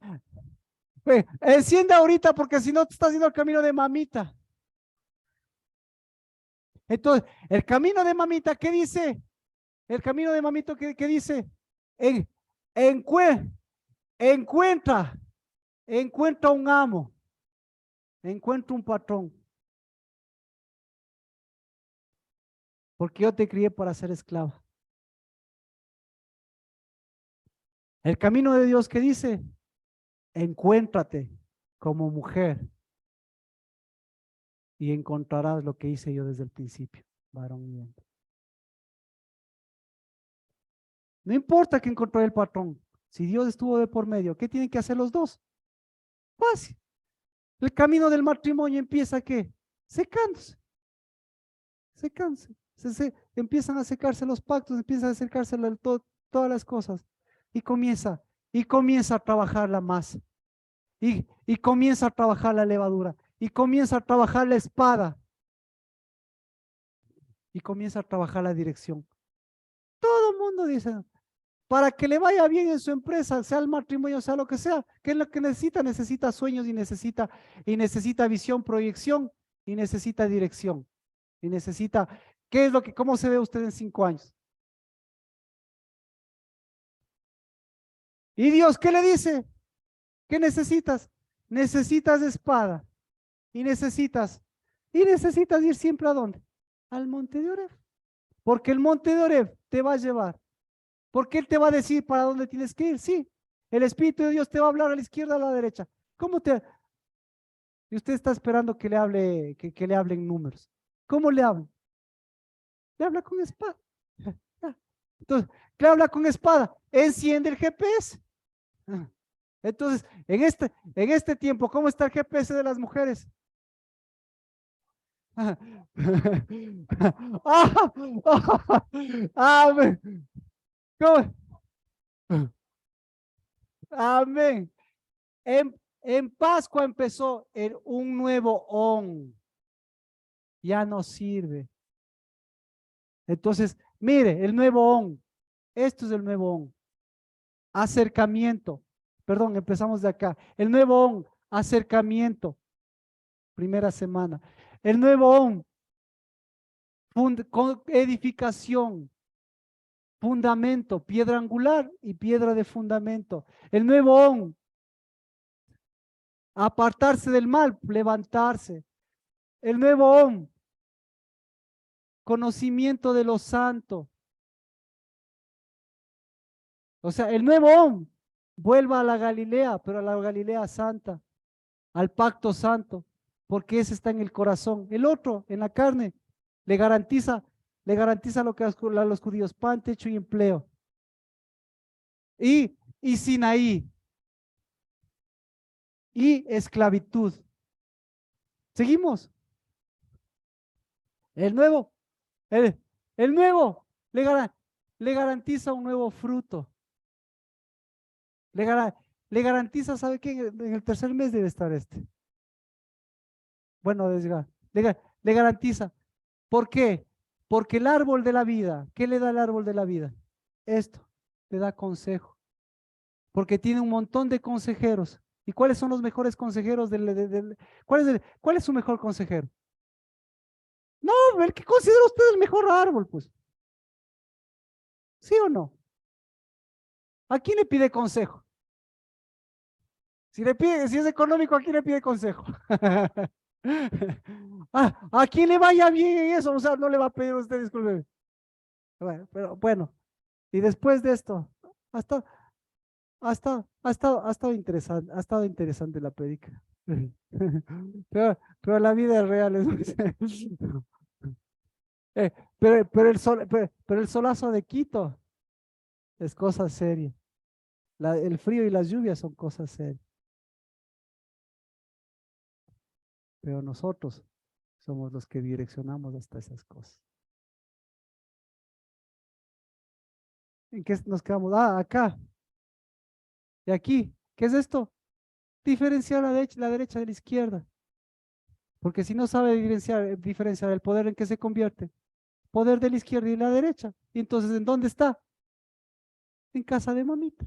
Enciende ahorita porque si no te estás haciendo el camino de mamita. Entonces, el camino de mamita, ¿qué dice? El camino de mamito, ¿qué dice? En, encue- encuentra, encuentra un amo, encuentra un patrón, porque yo te crié para ser esclava. El camino de Dios, ¿qué dice? Encuéntrate como mujer y encontrarás lo que hice yo desde el principio, varón y hembra. No importa que encontró el patrón, si Dios estuvo de por medio, ¿qué tienen que hacer los dos? Fácil. El camino del matrimonio empieza ¿qué? Secándose, secándose. Empiezan a secarse los pactos, empiezan a secarse todas las cosas y comienza a trabajar la masa y comienza a trabajar la levadura y comienza a trabajar la espada y comienza a trabajar la dirección. Todo el mundo dice, para que le vaya bien en su empresa, sea el matrimonio, sea lo que sea, ¿qué es lo que necesita? Necesita sueños y necesita visión, proyección y necesita dirección y necesita, ¿qué es lo que, cómo se ve usted en 5 años? ¿Y Dios qué le dice? ¿Qué necesitas? Necesitas espada y necesitas ir siempre ¿a dónde? Al monte de Oreb, porque el monte de Oreb te va a llevar. Porque Él te va a decir para dónde tienes que ir. Sí, el Espíritu de Dios te va a hablar a la izquierda o a la derecha. ¿Cómo te? Y usted está esperando que le hable, que le hablen números. ¿Cómo le habla? Le habla con espada. Entonces, ¿qué habla con espada? Enciende el GPS. Entonces, en este tiempo, ¿cómo está el GPS de las mujeres? Amén. ¿Cómo? Amén. En Pascua empezó un nuevo on. Ya no sirve. Entonces, mire, el nuevo on. Esto es el nuevo on. Acercamiento. Perdón, empezamos de acá. El nuevo on, acercamiento. Primera semana. El nuevo on, edificación. Fundamento, piedra angular y piedra de fundamento. El nuevo on, apartarse del mal, levantarse. El nuevo on, conocimiento de lo santo. O sea, el nuevo on, vuelva a la Galilea, pero a la Galilea santa, al pacto santo, porque ese está en el corazón. El otro, en la carne, le garantiza, le garantiza lo que a los judíos, pan, techo y empleo. Y Sinaí, y esclavitud. Seguimos. El nuevo, el nuevo le garantiza un nuevo fruto. Le garantiza, ¿sabe qué? En el tercer mes debe estar este. Bueno, le garantiza. ¿Por qué? Porque el árbol de la vida, ¿qué le da el árbol de la vida? Esto, le da consejo. Porque tiene un montón de consejeros. ¿Y cuáles son los mejores consejeros cuál es su mejor consejero? No, el que considera usted el mejor árbol, pues. ¿Sí o no? ¿A quién le pide consejo? Si es económico, ¿a quién le pide consejo? ¿A quién le vaya bien en eso? O sea, no le va a pedir a usted, disculpe. Bueno, pero bueno, y después de esto, hasta, ha estado interesante la predica. Pero la vida es real. Pero el solazo de Quito es cosa seria. El frío y las lluvias son cosas serias. Pero nosotros somos los que direccionamos hasta esas cosas. ¿En qué nos quedamos? Ah, acá. Y aquí. ¿Qué es esto? Diferenciar la derecha de la izquierda. Porque si no sabe diferenciar el poder en que se convierte, poder de la izquierda y la derecha. Y entonces, ¿en dónde está? En casa de mamita.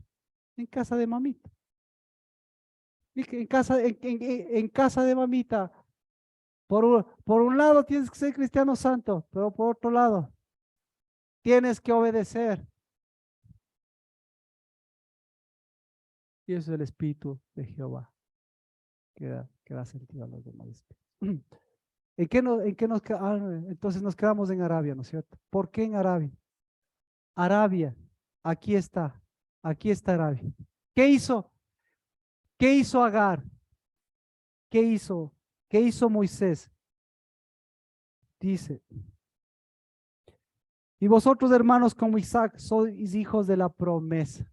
En casa de mamita. Dije, en casa de mamita. Por un lado tienes que ser cristiano santo, pero por otro lado tienes que obedecer. Y eso es el espíritu de Jehová que da sentido a los demás espíritus. Entonces nos quedamos en Arabia, ¿no es cierto? ¿Por qué en Arabia? Arabia, aquí está Arabia. ¿Qué hizo? ¿Qué hizo Agar? ¿Qué hizo? ¿Qué hizo Moisés? Dice, y vosotros hermanos como Isaac sois hijos de la promesa.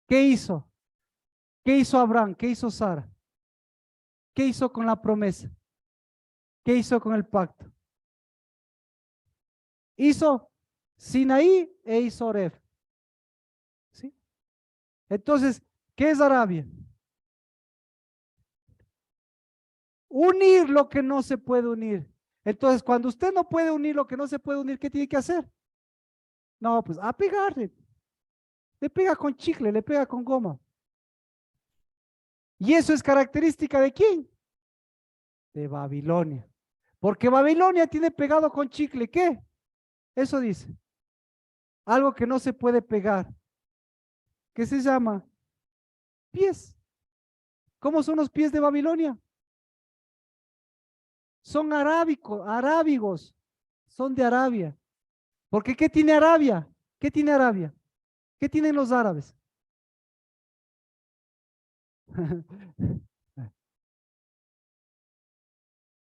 ¿Qué hizo? ¿Qué hizo Abraham? ¿Qué hizo Sara? ¿Qué hizo con la promesa? ¿Qué hizo con el pacto? Hizo Sinaí e hizo Oreb. ¿Sí? Entonces, ¿qué es Arabia? Unir lo que no se puede unir. Entonces, cuando usted no puede unir lo que no se puede unir, ¿qué tiene que hacer? No, pues a pegarle. Le pega con chicle, le pega con goma. ¿Y eso es característica de quién? De Babilonia. Porque Babilonia tiene pegado con chicle, ¿qué? Eso dice. Algo que no se puede pegar. ¿Qué se llama? Pies. ¿Cómo son los pies de Babilonia? Son arábigos. Son de Arabia. Porque ¿qué tiene Arabia? ¿Qué tiene Arabia? ¿Qué tienen los árabes?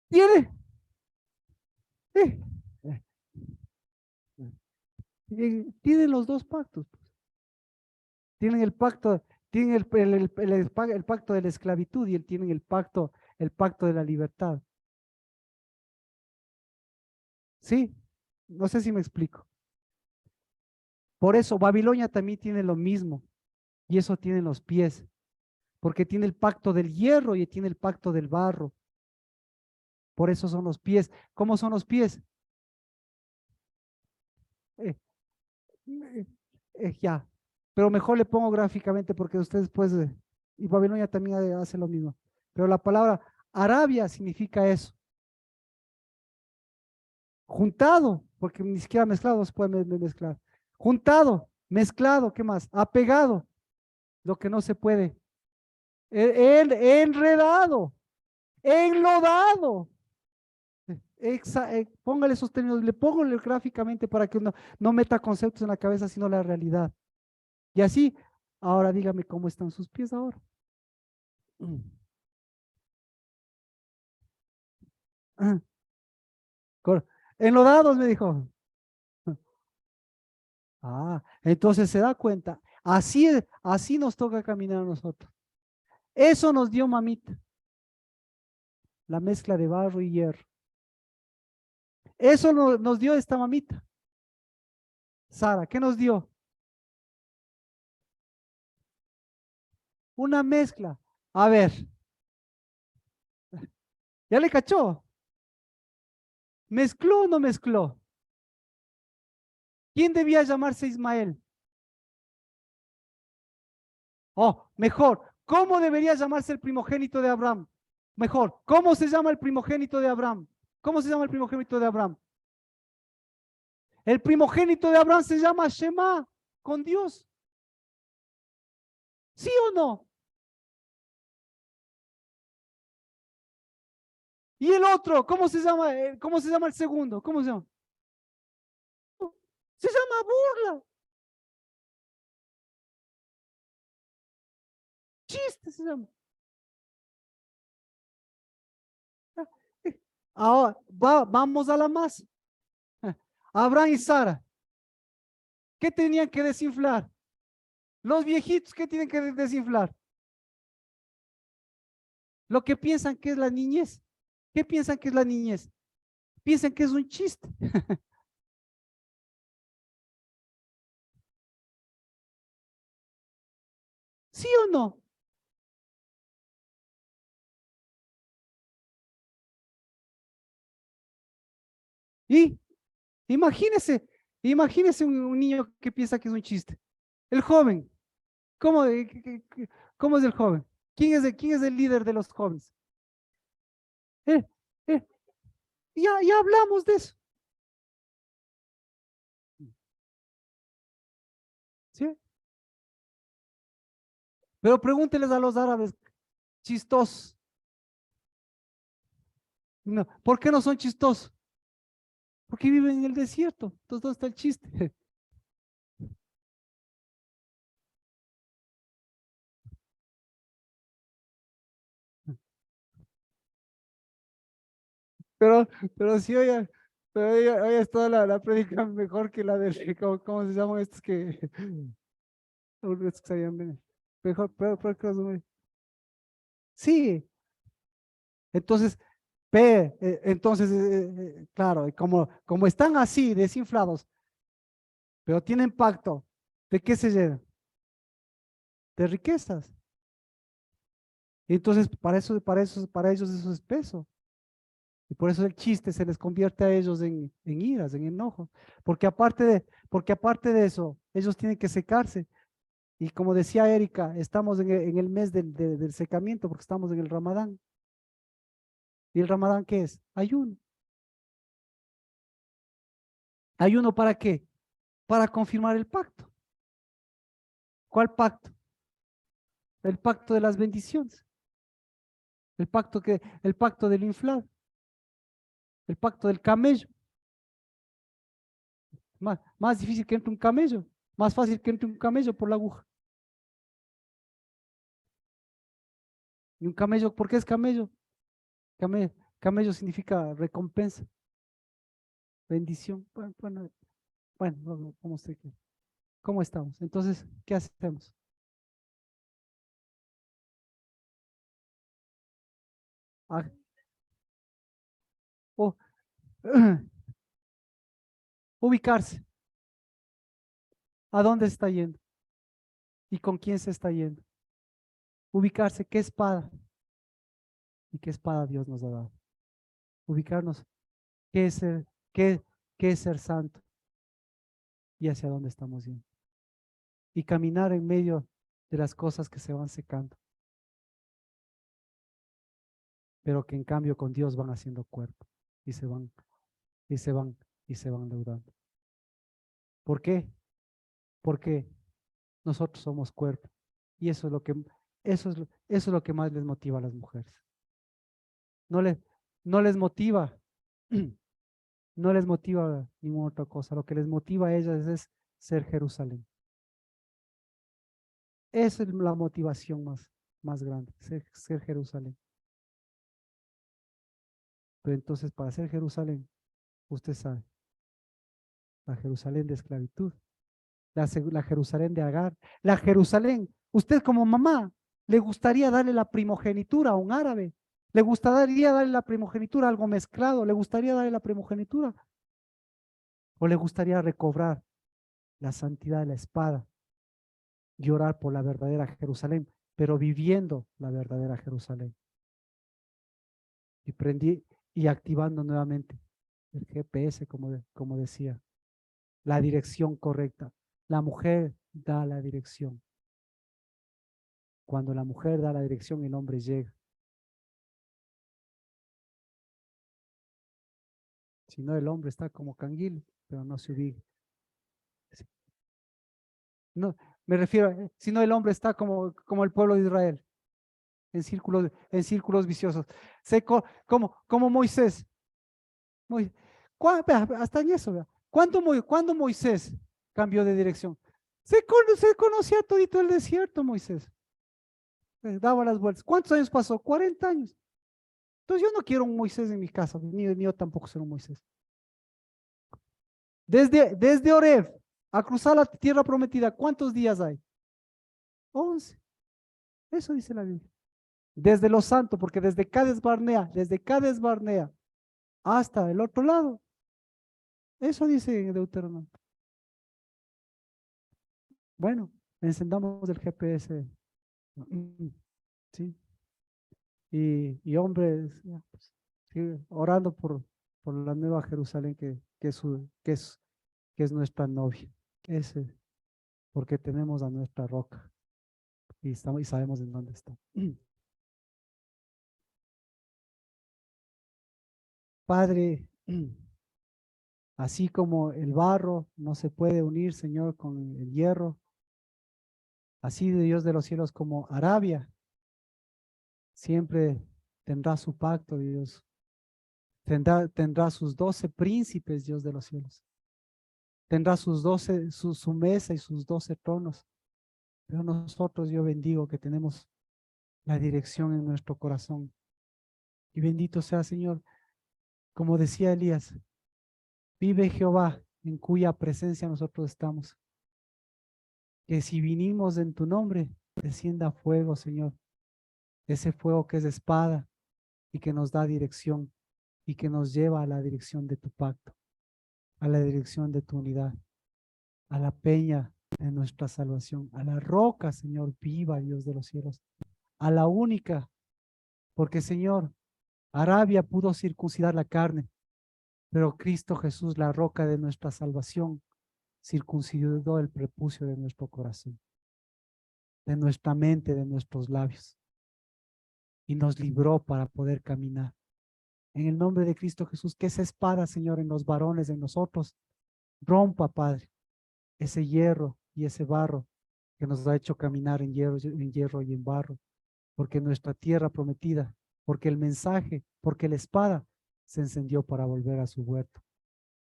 Tiene, eh, tienen los dos pactos. Tienen el pacto, tienen el pacto de la esclavitud y tienen el pacto de la libertad. ¿Sí? No sé si me explico. Por eso Babilonia también tiene lo mismo y eso tiene los pies, porque tiene el pacto del hierro y tiene el pacto del barro. Por eso son los pies. ¿Cómo son los pies? Eh, eh, ya, pero mejor le pongo gráficamente porque ustedes pues, y Babilonia también hace lo mismo. Pero la palabra Arabia significa eso. Juntado, porque ni siquiera mezclado no se puede mezclar. Juntado, mezclado, ¿qué más? Apegado, lo que no se puede. Enredado, enlodado. Póngale esos términos, le pongo gráficamente para que uno no meta conceptos en la cabeza, sino la realidad. Y así, ahora dígame cómo están sus pies ahora. Enlodados, me dijo. Ah, entonces se da cuenta. Así nos toca caminar a nosotros. Eso nos dio mamita, la mezcla de barro y hierro. Eso nos dio esta mamita. Sara, ¿qué nos dio? Una mezcla. A ver, ¿ya le cachó? ¿Mezcló o no mezcló? ¿Quién debía llamarse Ismael? Oh, mejor, ¿cómo debería llamarse el primogénito de Abraham? Mejor, ¿cómo se llama el primogénito de Abraham? ¿Cómo se llama el primogénito de Abraham? El primogénito de Abraham se llama Shema, con Dios. ¿Sí o no? Y el otro, ¿cómo se llama? ¿Cómo se llama el segundo? ¿Cómo se llama? Se llama burla. Chiste se llama. Ahora, vamos a la más. Abraham y Sara, ¿qué tenían que desinflar? Los viejitos, ¿qué tienen que desinflar? Lo que piensan que es la niñez. ¿Qué piensan que es la niñez? Piensan que es un chiste. ¿Sí o no? ¿Y Imagínese, imagínese un niño que piensa que es un chiste. El joven, ¿cómo, cómo es el joven? Quién es el líder de los jóvenes? Eh, eh, ya hablamos de eso. ¿Sí? Pero pregúnteles a los árabes, chistosos. No, ¿por qué no son chistosos? Porque viven en el desierto. Entonces, ¿dónde está el chiste? Pero, pero sí, oye, pero hoy es toda la prédica mejor que la de, ¿cómo se llaman estos que, estos que sabían bien? Mejor, peor que los de- Sí, entonces, entonces, claro, y como están así, desinflados, pero tienen pacto, ¿de qué se llenan? De riquezas. Y entonces, para ellos eso es peso. Y por eso el chiste se les convierte a ellos en iras, en enojos. Porque aparte de eso, ellos tienen que secarse. Y como decía Erika, estamos en el mes del secamiento porque estamos en el Ramadán. ¿Y el Ramadán qué es? Ayuno. ¿Ayuno para qué? Para confirmar el pacto. ¿Cuál pacto? El pacto de las bendiciones. El pacto del inflado. El pacto del camello. Más difícil que entre un camello. Más fácil que entre un camello por la aguja. Y un camello, ¿por qué es camello? Camello significa recompensa, bendición. Bueno, como usted quiera. ¿Cómo estamos? Entonces, ¿qué hacemos? Ah, oh, ubicarse. ¿A dónde se está yendo? ¿Y con quién se está yendo? Ubicarse. ¿Qué espada? ¿Y qué espada Dios nos ha dado? Ubicarnos. ¿Qué es qué, qué es ser santo? ¿Y hacia dónde estamos yendo? Y caminar en medio de las cosas que se van secando, pero que en cambio con Dios van haciendo cuerpo y se van, y se van, y se van deudando. ¿Por qué? Porque nosotros somos cuerpo. Y eso es lo que más les motiva a las mujeres. No les, no les motiva, no les motiva ninguna otra cosa. Lo que les motiva a ellas es ser Jerusalén. Esa es la motivación más grande, ser Jerusalén. Pero entonces, para ser Jerusalén, usted sabe, la Jerusalén de esclavitud, la Jerusalén de Agar, la Jerusalén, usted como mamá, ¿le gustaría darle la primogenitura a un árabe? ¿Le gustaría darle la primogenitura a algo mezclado? ¿Le gustaría darle la primogenitura? ¿O le gustaría recobrar la santidad de la espada y orar por la verdadera Jerusalén, pero viviendo la verdadera Jerusalén? Y prendí y activando nuevamente el GPS, como decía, la dirección correcta. La mujer da la dirección. Cuando la mujer da la dirección, el hombre llega. Si no, el hombre está como canguil, pero no se ubica. No, me refiero, si no, el hombre está como el pueblo de Israel, en círculos viciosos. Como Moisés. Vea, hasta en eso, vea. ¿Cuándo Moisés cambió de dirección? Se conocía todito el desierto, Moisés. Daba las vueltas. ¿Cuántos años pasó? 40 años. Entonces yo no quiero un Moisés en mi casa, ni yo tampoco ser un Moisés. Desde Oreb a cruzar la tierra prometida, ¿cuántos días hay? 11. Eso dice la Biblia. Desde Los Santos, porque desde Cades Barnea hasta el otro lado. Eso dice en Deuteronomio. Bueno, encendamos el GPS. Sí. Y hombres, pues, sí, orando por la nueva Jerusalén que es nuestra novia. Ese, porque tenemos a nuestra roca y sabemos en dónde está. Padre, así como el barro no se puede unir, Señor, con el hierro, así de Dios de los cielos como Arabia siempre tendrá su pacto, Dios. Tendrá sus 12 príncipes, Dios de los cielos. Tendrá su mesa y sus 12 tronos. Pero nosotros, yo bendigo que tenemos la dirección en nuestro corazón. Y bendito sea, Señor, como decía Elías, vive Jehová en cuya presencia nosotros estamos. Que si vinimos en tu nombre, descienda fuego, Señor. Ese fuego que es espada y que nos da dirección y que nos lleva a la dirección de tu pacto, a la dirección de tu unidad, a la peña de nuestra salvación, a la roca, Señor, viva, Dios de los cielos, a la única, porque, Señor, Arabia pudo circuncidar la carne, pero Cristo Jesús, la roca de nuestra salvación, circuncidó el prepucio de nuestro corazón, de nuestra mente, de nuestros labios, y nos libró para poder caminar. En el nombre de Cristo Jesús, que esa espada, Señor, en los varones, en nosotros, rompa, Padre, ese hierro y ese barro que nos ha hecho caminar en hierro y en barro, porque nuestra tierra prometida, porque el mensaje, porque la espada se encendió para volver a su huerto.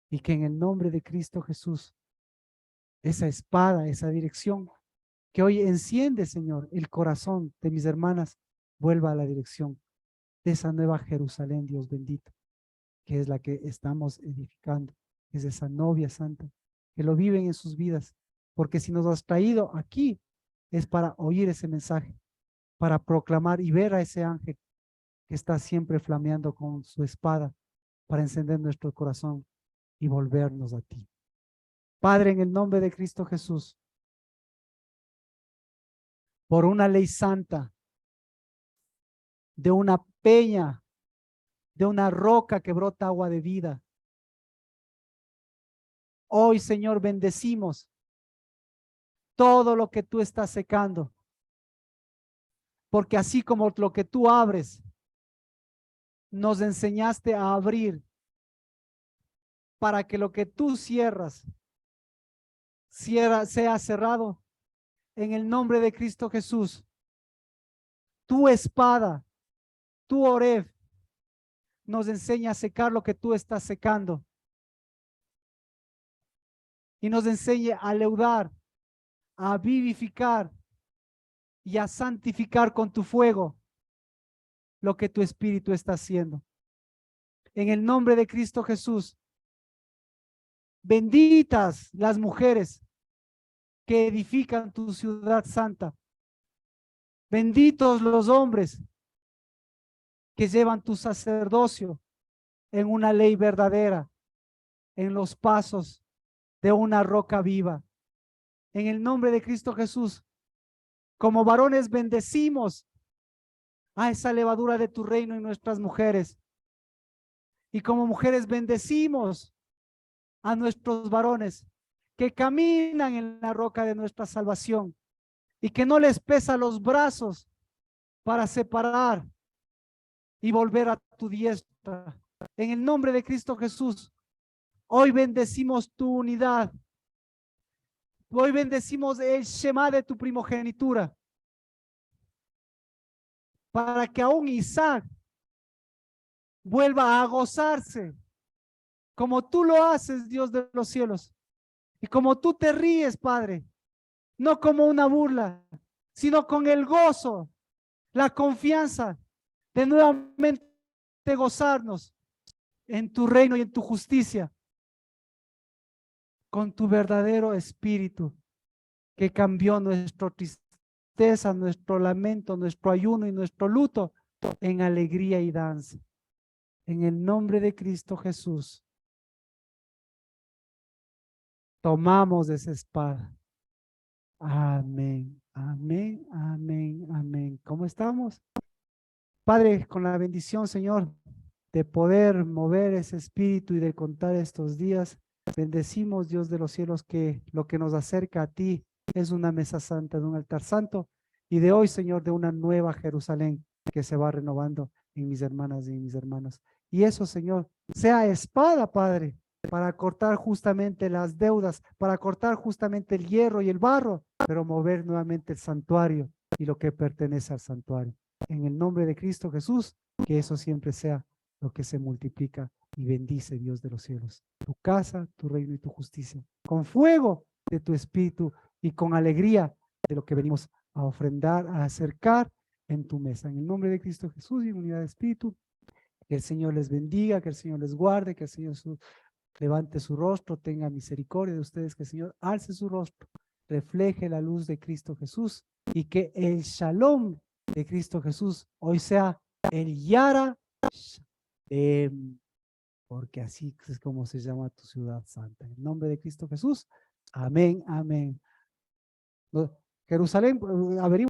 Y que en el nombre de Cristo Jesús, esa espada, esa dirección que hoy enciende, Señor, el corazón de mis hermanas, vuelva a la dirección de esa nueva Jerusalén, Dios bendito, que es la que estamos edificando, es esa novia santa, que lo viven en sus vidas, porque si nos has traído aquí es para oír ese mensaje, para proclamar y ver a ese ángel que está siempre flameando con su espada para encender nuestro corazón y volvernos a ti. Padre, en el nombre de Cristo Jesús, por una ley santa, de una peña, de una roca que brota agua de vida. Hoy, Señor, bendecimos todo lo que tú estás secando, porque así como lo que tú abres, nos enseñaste a abrir para que lo que tú cierras sea cerrado en el nombre de Cristo Jesús. Tu espada, tu Oreb, nos enseña a secar lo que tú estás secando y nos enseña a leudar, a vivificar y a santificar con tu fuego lo que tu espíritu está haciendo. En el nombre de Cristo Jesús, benditas las mujeres que edifican tu ciudad santa. Benditos los hombres que llevan tu sacerdocio en una ley verdadera, en los pasos de una roca viva. En el nombre de Cristo Jesús, como varones bendecimos a esa levadura de tu reino en nuestras mujeres. Y como mujeres bendecimos a nuestros varones que caminan en la roca de nuestra salvación y que no les pesa los brazos para separar y volver a tu diestra. En el nombre de Cristo Jesús, hoy bendecimos tu unidad. Hoy bendecimos el Shema de tu primogenitura para que aún Isaac vuelva a gozarse como tú lo haces, Dios de los cielos, y como tú te ríes, Padre, no como una burla, sino con el gozo, la confianza de nuevamente gozarnos en tu reino y en tu justicia, con tu verdadero espíritu que cambió nuestra tristeza, nuestro lamento, nuestro ayuno y nuestro luto en alegría y danza. En el nombre de Cristo Jesús, tomamos esa espada. Amén, amén, amén, amén. ¿Cómo estamos? Padre, con la bendición, Señor, de poder mover ese espíritu y de contar estos días. Bendecimos, Dios de los cielos, que lo que nos acerca a ti es una mesa santa, de un altar santo, y de hoy, Señor, de una nueva Jerusalén que se va renovando en mis hermanas y en mis hermanos. Y eso, Señor, sea espada, Padre, para cortar justamente las deudas, para cortar justamente el hierro y el barro, pero mover nuevamente el santuario y lo que pertenece al santuario. En el nombre de Cristo Jesús, que eso siempre sea lo que se multiplica y bendice, Dios de los cielos, tu casa, tu reino y tu justicia, con fuego de tu espíritu y con alegría de lo que venimos a ofrendar, a acercar en tu mesa. En el nombre de Cristo Jesús y en unidad de espíritu, que el Señor les bendiga, que el Señor les guarde, que el Señor levante su rostro, tenga misericordia de ustedes, que el Señor alce su rostro, refleje la luz de Cristo Jesús y que el shalom de Cristo Jesús hoy sea el Yara Shalem, porque así es como se llama tu ciudad santa. En el nombre de Cristo Jesús, amén, amén. Jerusalén, averigua.